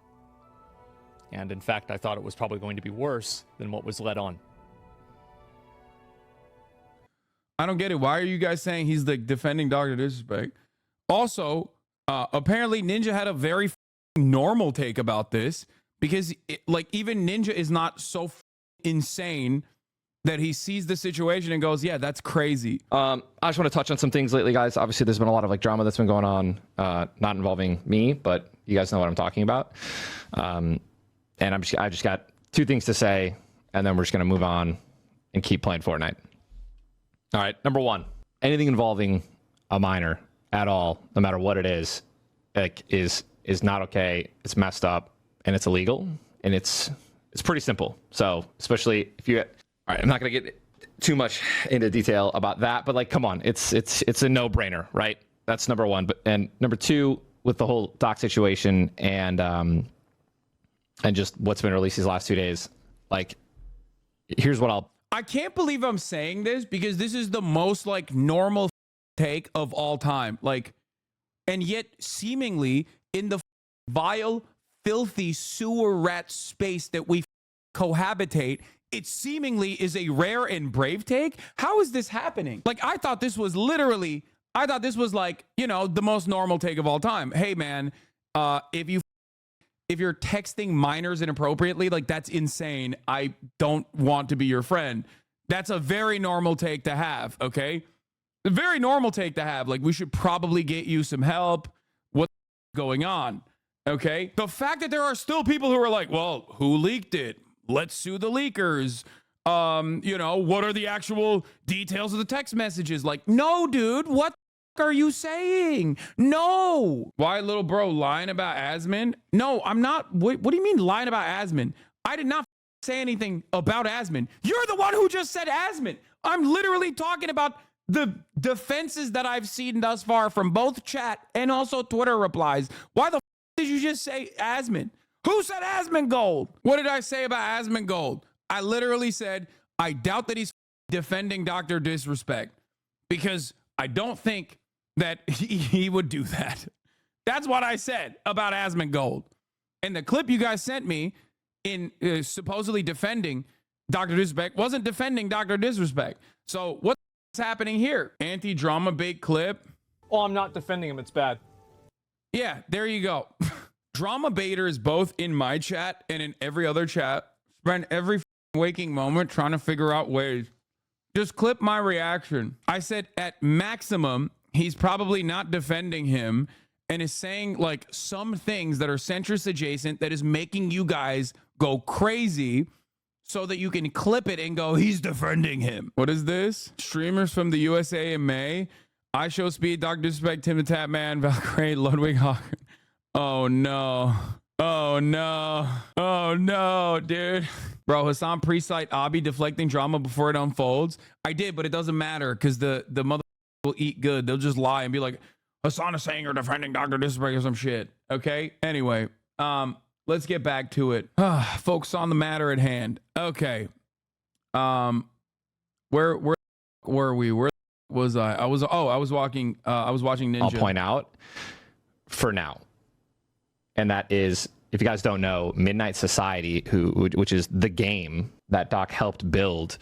And in fact, I thought it was probably going to be worse than what was led on. I don't get it. Why are you guys saying he's the defending Dr. DisRespect? Also, apparently Ninja had a very normal take about this because even Ninja is not so insane that he sees the situation and goes, yeah, that's crazy. I just want to touch on some things lately, guys. Obviously, there's been a lot of drama that's been going on, not involving me, but you guys know what I'm talking about. And I just got two things to say, and then we're just going to move on and keep playing Fortnite. All right, number one, anything involving a minor at all, no matter what it is not okay. It's messed up, and it's illegal, and it's pretty simple. So especially if you, all right, I'm not gonna get too much into detail about that, but come on, it's a no-brainer, right? That's number one. And number two, with the whole doc situation and just what's been released these last 2 days, here's what I can't believe I'm saying this because this is the most normal take of all time. And yet seemingly in the vile, filthy sewer rat space that we cohabitate, it seemingly is a rare and brave take. How is this happening? I thought this was the most normal take of all time. Hey man, if you're texting minors inappropriately, that's insane. I don't want to be your friend. That's a very normal take to have, okay? A very normal take to have. We should probably get you some help. What's going on, okay? The fact that there are still people who are well, who leaked it? Let's sue the leakers. What are the actual details of the text messages? No, dude, what are you saying? No. Why little bro lying about Asmin? No, I'm not. What do you mean lying about Asmin? I did not say anything about Asmin. You're the one who just said Asmin. I'm literally talking about the defenses that I've seen thus far from both chat and also Twitter replies. Why the did you just say Asmin? Who said Asmongold? What did I say about Asmongold? I literally said, I doubt that he's defending Dr. DisRespect because I don't think that he would do that. That's what I said about Asmongold. And the clip you guys sent me in supposedly defending Dr. DisRespect wasn't defending Dr. DisRespect. So what's happening here? Anti-drama bait clip. Oh, I'm not defending him. It's bad. Yeah, there you go. Drama baiter is both in my chat and in every other chat. Spend every waking moment trying to figure out ways. Just clip my reaction. I said at maximum, he's probably not defending him and is saying like some things that are centrist adjacent that is making you guys go crazy so that you can clip it and go, he's defending him. What is this? Streamers from the USA in May. I Show Speed, Dr. DisRespect, Tim the Tap Man, Valkyrie, Ludwig Hawker. Oh no. Oh no. Oh no, dude. Bro, Hassan pre-cite Abi deflecting drama before it unfolds. I did, but it doesn't matter because the mother will eat good. They'll just lie and be like, Hassan is saying you're defending Dr. DisRespect or some shit. Okay. Anyway, let's get back to it. Focus on the matter at hand. Okay. Where were we? Where was I? I was watching Ninja. I'll point out for now. And that is, if you guys don't know, Midnight Society, which is the game that Doc helped build,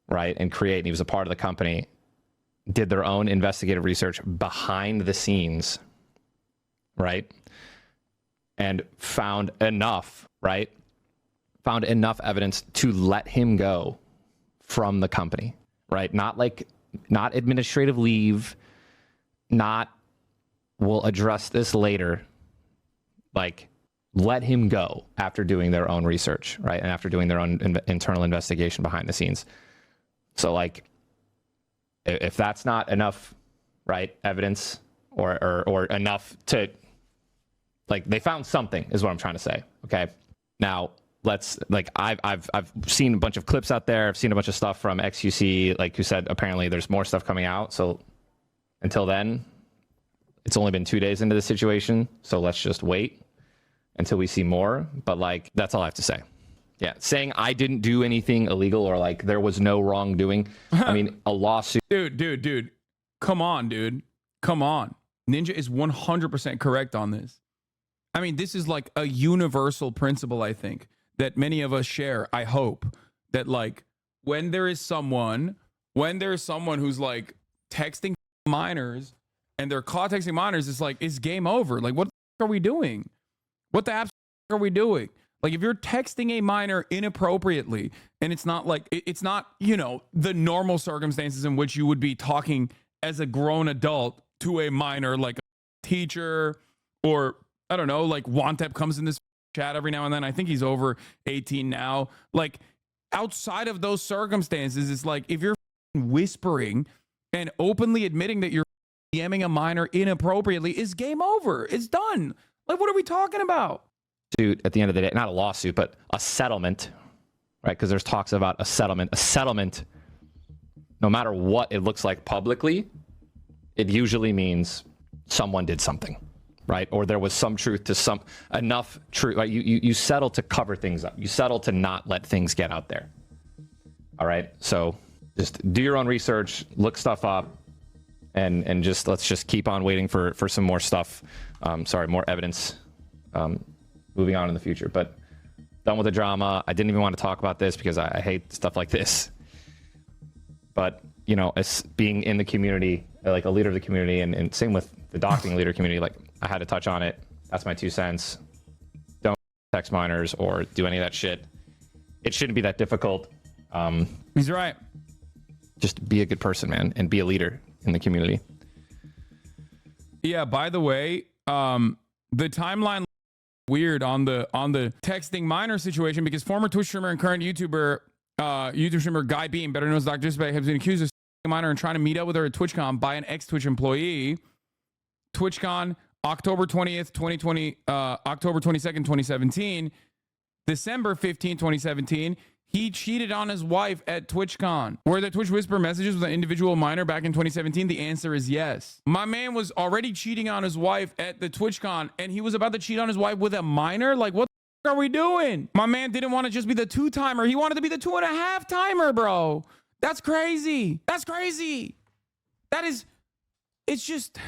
right, and create, and he was a part of the company, did their own investigative research behind the scenes, right, and found enough evidence to let him go from the company, right? Not administrative leave, not we'll address this later. Like, let him go after doing their own research, right? And after doing their own internal investigation behind the scenes. So, like, if that's not enough, right, evidence or enough to, like, they found something is what I'm trying to say, okay? Now, let's, like, I've seen a bunch of clips out there. I've seen a bunch of stuff from XQC, like, who said apparently there's more stuff coming out. So until then, it's only been 2 days into the situation, so let's just wait until we see more. But, like, that's all I have to say. Yeah, saying I didn't do anything illegal or, like, there was no wrongdoing. I mean, a lawsuit. Dude. Come on, dude. Come on. Ninja is 100% correct on this. I mean, this is, like, a universal principle, I think, that many of us share. I hope that, like, when there's someone who's, like, texting minors, and they're caught texting minors, it's game over. Like, what the f- are we doing? What the f- are we doing? Like, if you're texting a minor inappropriately, and it's not like, it's not, you know, the normal circumstances in which you would be talking as a grown adult to a minor, like a teacher, or I don't know, like Wantep comes in this chat every now and then. I think he's over 18 now. Like, outside of those circumstances, it's like, if you're whispering and openly admitting that you're DMing a minor inappropriately, is game over. It's done. Like, what are we talking about? Suit at the end of the day, not a lawsuit, but a settlement, right? Because there's talks about a settlement. A settlement, no matter what it looks like publicly, it usually means someone did something, right? Or there was some truth to enough truth. Right? You settle to cover things up. You settle to not let things get out there. All right. So just do your own research, look stuff up. And just let's just keep on waiting for some more stuff. More evidence moving on in the future. But done with the drama. I didn't even want to talk about this because I hate stuff like this. But, you know, as being in the community, like a leader of the community, and same with the docking leader community, like I had to touch on it. That's my 2 cents. Don't text minors or do any of that shit. It shouldn't be that difficult. He's right. Just be a good person, man, and be a leader in the community. Yeah, by the way, the timeline weird on the texting minor situation, because former Twitch streamer and current YouTube streamer Guy Beam, better known as Dr. DisRespect, has been accused of texting a minor and trying to meet up with her at TwitchCon by an ex-Twitch employee. TwitchCon, October 20th, 2020, October 22nd, 2017, December 15th, 2017. He cheated on his wife at TwitchCon. Were the Twitch Whisper messages with an individual minor back in 2017? The answer is yes. My man was already cheating on his wife at the TwitchCon, and he was about to cheat on his wife with a minor? Like, what the f- are we doing? My man didn't want to just be the 2-timer. He wanted to be the 2.5-timer, bro. That's crazy. That's crazy. That is, it's just,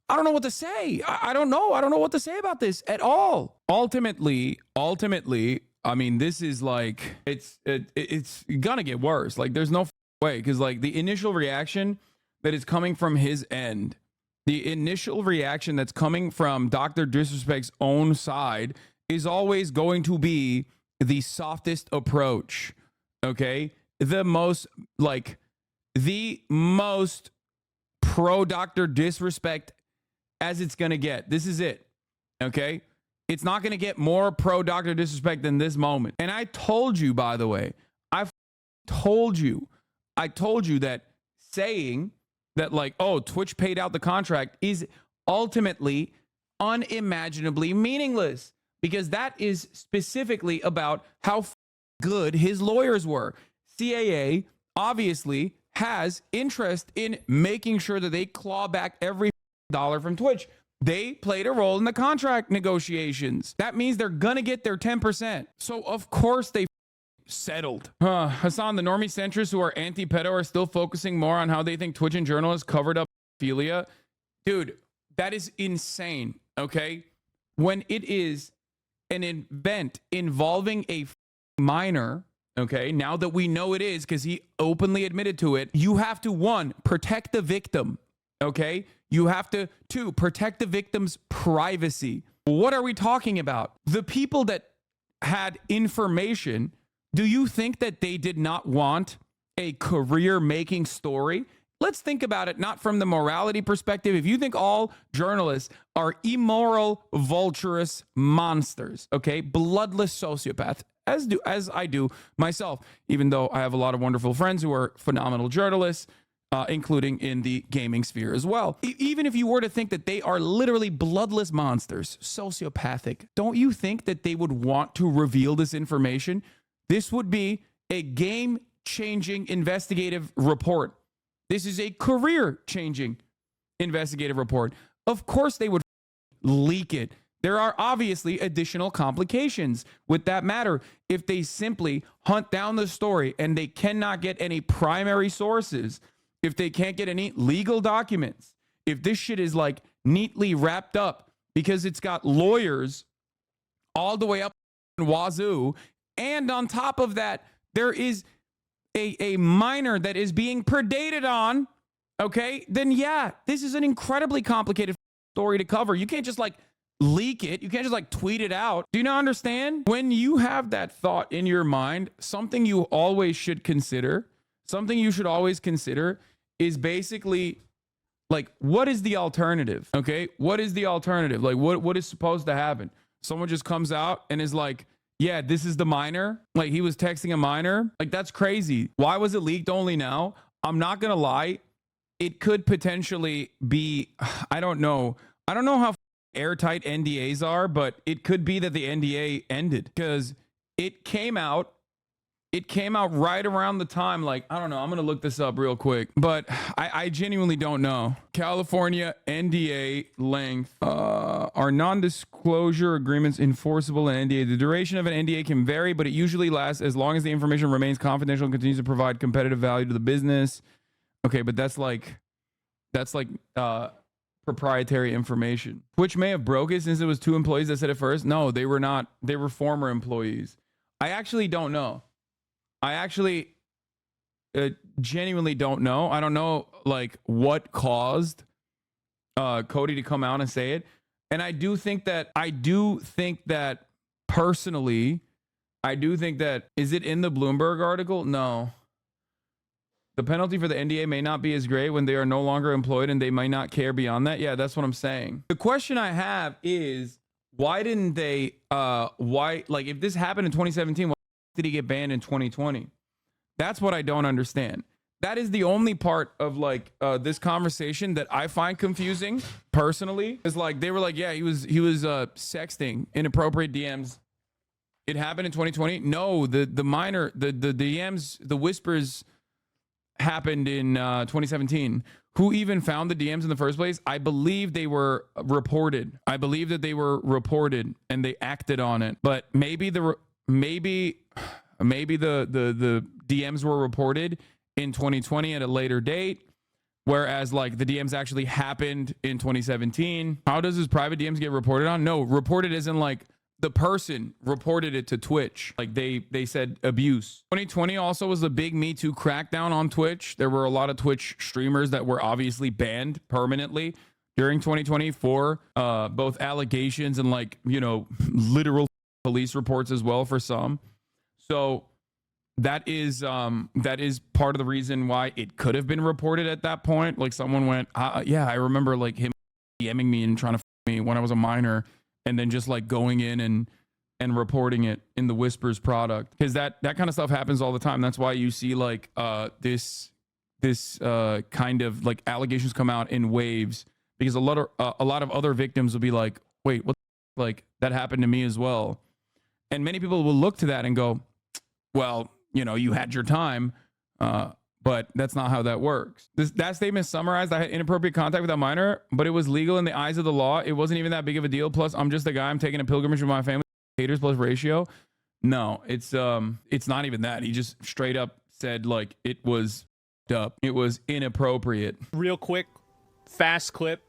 I don't know what to say. I don't know. I don't know what to say about this at all. Ultimately, I mean, this is like, it's gonna get worse. Like, there's no way, because like the initial reaction that is coming from his end, the initial reaction that's coming from Dr. DisRespect's own side is always going to be the softest approach, okay? The most pro Dr. Disrespect as it's going to get. This is it, okay? It's not going to get more pro Dr. Disrespect than this moment. And I told you, by the way, I told you that saying that like, oh, Twitch paid out the contract is ultimately unimaginably meaningless, because that is specifically about how good his lawyers were. CAA obviously has interest in making sure that they claw back every dollar from Twitch. They played a role in the contract negotiations. That means they're gonna get their 10%. So of course they settled. Hasan, the normie centrists who are anti-pedo are still focusing more on how they think Twitch and journalists covered up pedophilia. Dude, that is insane, okay? When it is an event involving a minor, okay, now that we know it is because he openly admitted to it, you have to, one, protect the victim, okay? You have to, two, protect the victim's privacy. What are we talking about? The people that had information, do you think that they did not want a career-making story? Let's think about it not from the morality perspective. If you think all journalists are immoral, vulturous monsters, okay, bloodless sociopaths, as I do myself, even though I have a lot of wonderful friends who are phenomenal journalists, including in the gaming sphere as well. Even if you were to think that they are literally bloodless monsters, sociopathic, don't you think that they would want to reveal this information? This would be a game-changing investigative report. This is a career-changing investigative report. Of course they would leak it. There are obviously additional complications with that matter. If they simply hunt down the story and they cannot get any primary sources, if they can't get any legal documents, if this shit is like neatly wrapped up because it's got lawyers all the way up in wazoo, and on top of that, there is a minor that is being predated on, okay, then yeah, this is an incredibly complicated story to cover. You can't just like leak it. You can't just like tweet it out. Do you not understand? When you have that thought in your mind, something you always should consider, something you should always consider is basically like, what is the alternative? Okay, what is the alternative? Like, what is supposed to happen? Someone just comes out and is like, yeah, this is the minor. Like, he was texting a minor. Like, that's crazy. Why was it leaked only now? I'm not gonna lie. It could potentially be, I don't know how airtight NDAs are, but it could be that the NDA ended because it came out right around the time, like, I don't know, I'm gonna look this up real quick, but I genuinely don't know. California NDA length. Are non-disclosure agreements enforceable in NDA? The duration of an NDA can vary, but it usually lasts as long as the information remains confidential and continues to provide competitive value to the business. Okay, but that's like proprietary information. Twitch may have broke it since it was two employees that said it first. No, they were not. They were former employees. I actually don't know. I actually genuinely don't know. I don't know like what caused Cody to come out and say it. And I do think that personally, is it in the Bloomberg article? No. The penalty for the NDA may not be as great when they are no longer employed and they might not care beyond that. Yeah, that's what I'm saying. The question I have is, why didn't they, if this happened in 2017, why did he get banned in 2020? That's what I don't understand. That is the only part of like this conversation that I find confusing personally. Is like they were like, yeah, he was sexting inappropriate DMs. It happened in 2020. No, the DMs, the whispers happened in 2017. Who even found the DMs in the first place? I believe they were reported. I believe that they were reported and they acted on it. But maybe the DMs were reported in 2020 at a later date, whereas like the DMs actually happened in 2017. How does his private DMs get reported on? No, reported isn't like the person reported it to Twitch. Like they said abuse. 2020 also was a big Me Too crackdown on Twitch. There were a lot of Twitch streamers that were obviously banned permanently during 2020 for both allegations and like, you know, literal police reports as well for some. So that is part of the reason why it could have been reported at that point. Like someone went, yeah, I remember like him DMing me and trying to me when I was a minor, and then just like going in and reporting it in the Whispers product, because that kind of stuff happens all the time. That's why you see like this kind of like allegations come out in waves, because a lot of other victims will be like, wait, what? Like that happened to me as well. And many people will look to that and go, well, you know, you had your time, but that's not how that works. That statement summarized, I had inappropriate contact with that minor, but it was legal in the eyes of the law. It wasn't even that big of a deal. Plus, I'm just a guy. I'm taking a pilgrimage with my family. Haters plus ratio. No, it's not even that. He just straight up said like it was up. It was inappropriate. Real quick, fast clip.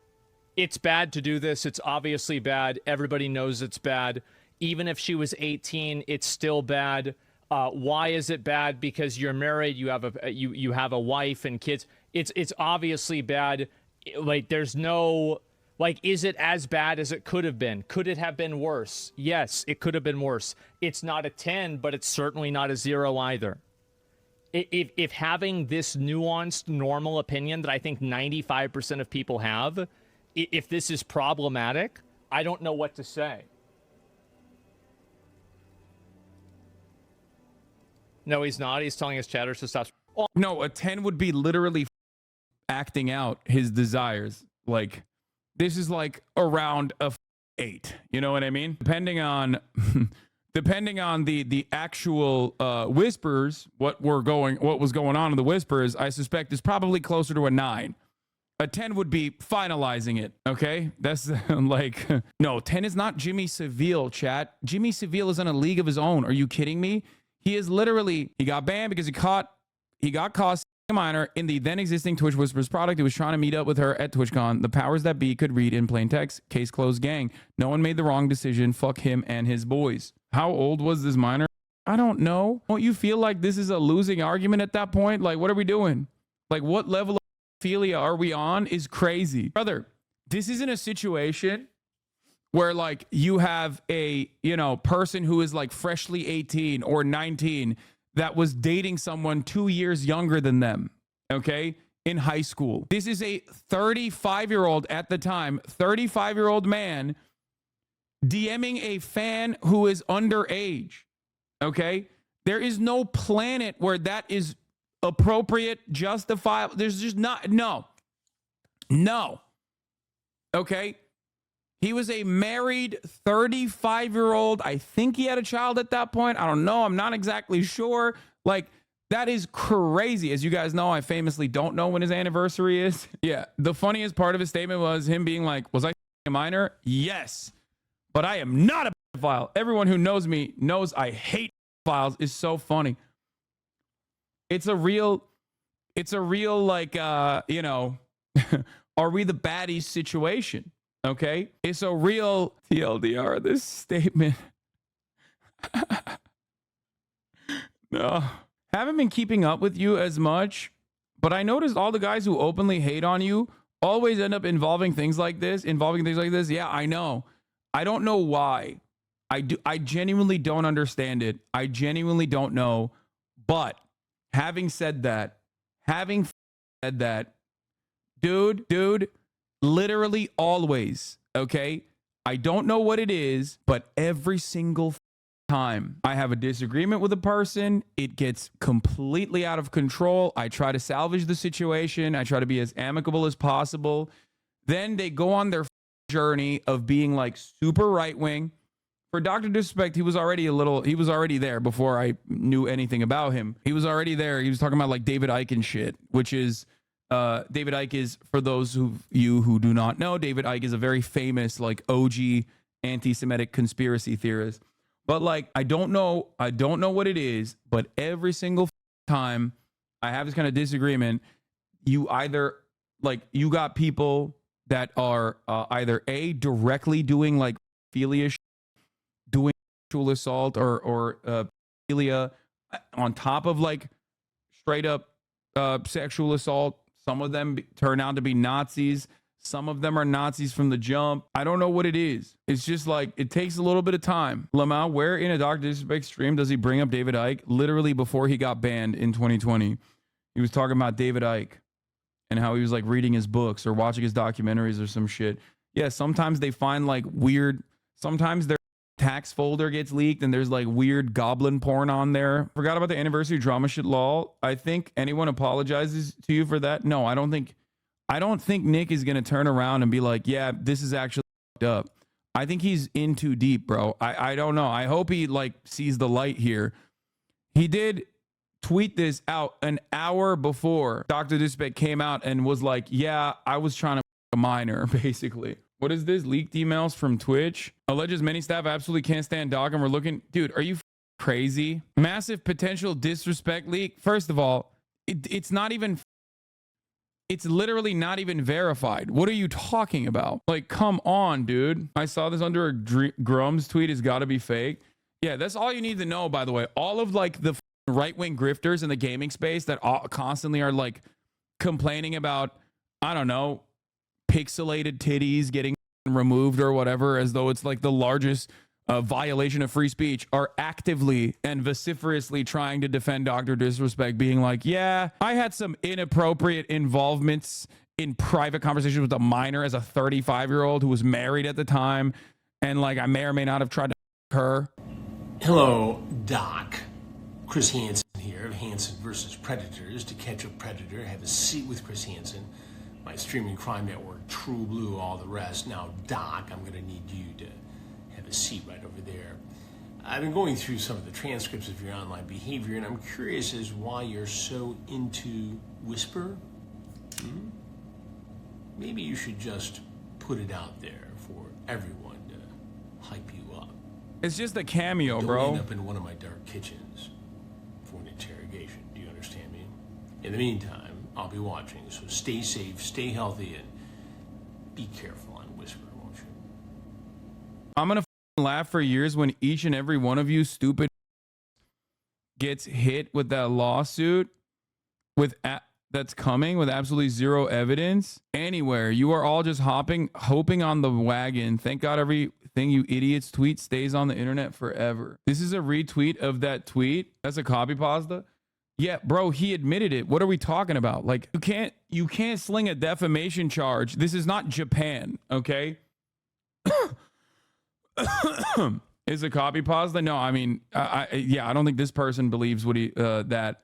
It's bad to do this. It's obviously bad. Everybody knows it's bad. Even if she was 18, it's still bad. Why is it bad? Because you're married, you have a wife and kids. It's obviously bad. Like there's no like, is it as bad as it could have been? Could it have been worse? Yes, it could have been worse. It's not a 10, but it's certainly not a 0 either. If having this nuanced, normal opinion that I think 95% of people have, if this is problematic, I don't know what to say. No, he's not. He's telling his chatters to stop. Oh. No, a 10 would be literally acting out his desires. Like, this is like around a 8. You know what I mean? Depending on the actual whispers, what was going on in the whispers, I suspect is probably closer to a 9. A 10 would be finalizing it, okay? That's like, no, 10 is not Jimmy Seville, chat. Jimmy Seville is in a league of his own. Are you kidding me? He is literally, he got banned because he got caught a minor in the then existing Twitch Whispers product. He was trying to meet up with her at TwitchCon. The powers that be could read in plain text. Case closed, gang. No one made the wrong decision. Fuck him and his boys. How old was this minor? I don't know. Don't you feel like this is a losing argument at that point? Like, what are we doing? Like, what level of pedophilia are we on is crazy. Brother, this isn't a situation where like you have a, you know, person who is like freshly 18 or 19 that was dating someone 2 years younger than them, okay, in high school. This is a 35-year-old at the time, 35-year-old man DMing a fan who is underage, okay? There is no planet where that is appropriate, justifiable. There's just not, no. Okay? He was a married 35-year-old. I think he had a child at that point. I don't know. I'm not exactly sure. Like, that is crazy. As you guys know, I famously don't know when his anniversary is. Yeah. The funniest part of his statement was him being like, was I a minor? Yes. But I am not a pedophile. Everyone who knows me knows I hate pedophiles. Is so funny. It's a real like, you know, are we the baddies situation? Okay, it's a real TLDR, this statement. No, haven't been keeping up with you as much, but I noticed all the guys who openly hate on you always end up involving things like this. Yeah, I know. I don't know why. I genuinely don't understand it. I genuinely don't know. But having said that, dude, literally always, okay? I don't know what it is, but every single time I have a disagreement with a person, it gets completely out of control. I try to salvage the situation. I try to be as amicable as possible. Then they go on their journey of being like super right-wing. For Dr. DisRespect, he was already there before I knew anything about him. He was already there. He was talking about like David Icke and shit, which is, David Icke is, for those of you who do not know, David Icke is a very famous like OG anti-Semitic conspiracy theorist. But like, I don't know what it is, but every single time I have this kind of disagreement, you got people that are either directly doing like philia, doing sexual assault or philia on top of like straight up sexual assault. Some of them turn out to be Nazis. Some of them are Nazis from the jump. I don't know what it is. It's just like, it takes a little bit of time. Lamau, where in a Dr. DisRespect stream does he bring up David Icke? Literally before he got banned in 2020. He was talking about David Icke and how he was like reading his books or watching his documentaries or some shit. Yeah, sometimes they find like weird, sometimes their tax folder gets leaked and there's like weird goblin porn on there. Forgot about the anniversary drama shit, lol. I think anyone apologizes to you for that? No, I don't think Nick is gonna turn around and be like, yeah, this is actually fucked up. I think he's in too deep, bro. I don't know. I hope he like sees the light here. He did tweet this out an hour before Dr. DisRespect came out and was like, yeah, I was trying to a minor, basically. What is this? Leaked emails from Twitch. Alleges many staff absolutely can't stand Doc and we're looking. Dude, are you crazy? Massive potential disrespect leak. First of all, it's not even. It's literally not even verified. What are you talking about? Like, come on, dude. I saw this under a Grum's tweet. Has got to be fake. Yeah, that's all you need to know, by the way. All of like the right-wing grifters in the gaming space that constantly are like complaining about, I don't know, pixelated titties getting removed or whatever, as though it's like the largest violation of free speech, are actively and vociferously trying to defend Dr. DisRespect, being like, yeah, I had some inappropriate involvements in private conversations with a minor as a 35-year-old who was married at the time, and like I may or may not have tried to her. Hello, Doc. Chris Hansen here of Hansen versus Predators. To catch a predator, have a seat with Chris Hansen. My streaming crime network, True Blue, all the rest. Now, Doc, I'm gonna need you to have a seat right over there. I've been going through some of the transcripts of your online behavior, and I'm curious as why you're so into Whisper. Maybe you should just put it out there for everyone to hype you up. It's just a cameo, Don't bro. end up in one of my dark kitchens for an interrogation. Do you understand me? In the meantime, I'll be watching, so stay safe, stay healthy, and be careful on Whisper, won't you? I'm gonna laugh for years when each and every one of you stupid gets hit with that lawsuit with that's coming with absolutely zero evidence anywhere. You are all just hoping on the wagon. Thank God everything you idiots tweet stays on the internet forever. This is a retweet of that tweet. That's a copy pasta. Yeah, bro, he admitted it. What are we talking about? Like, you can't sling a defamation charge. This is not Japan, okay? Is a copy pasta? No, I mean, I don't think this person believes what that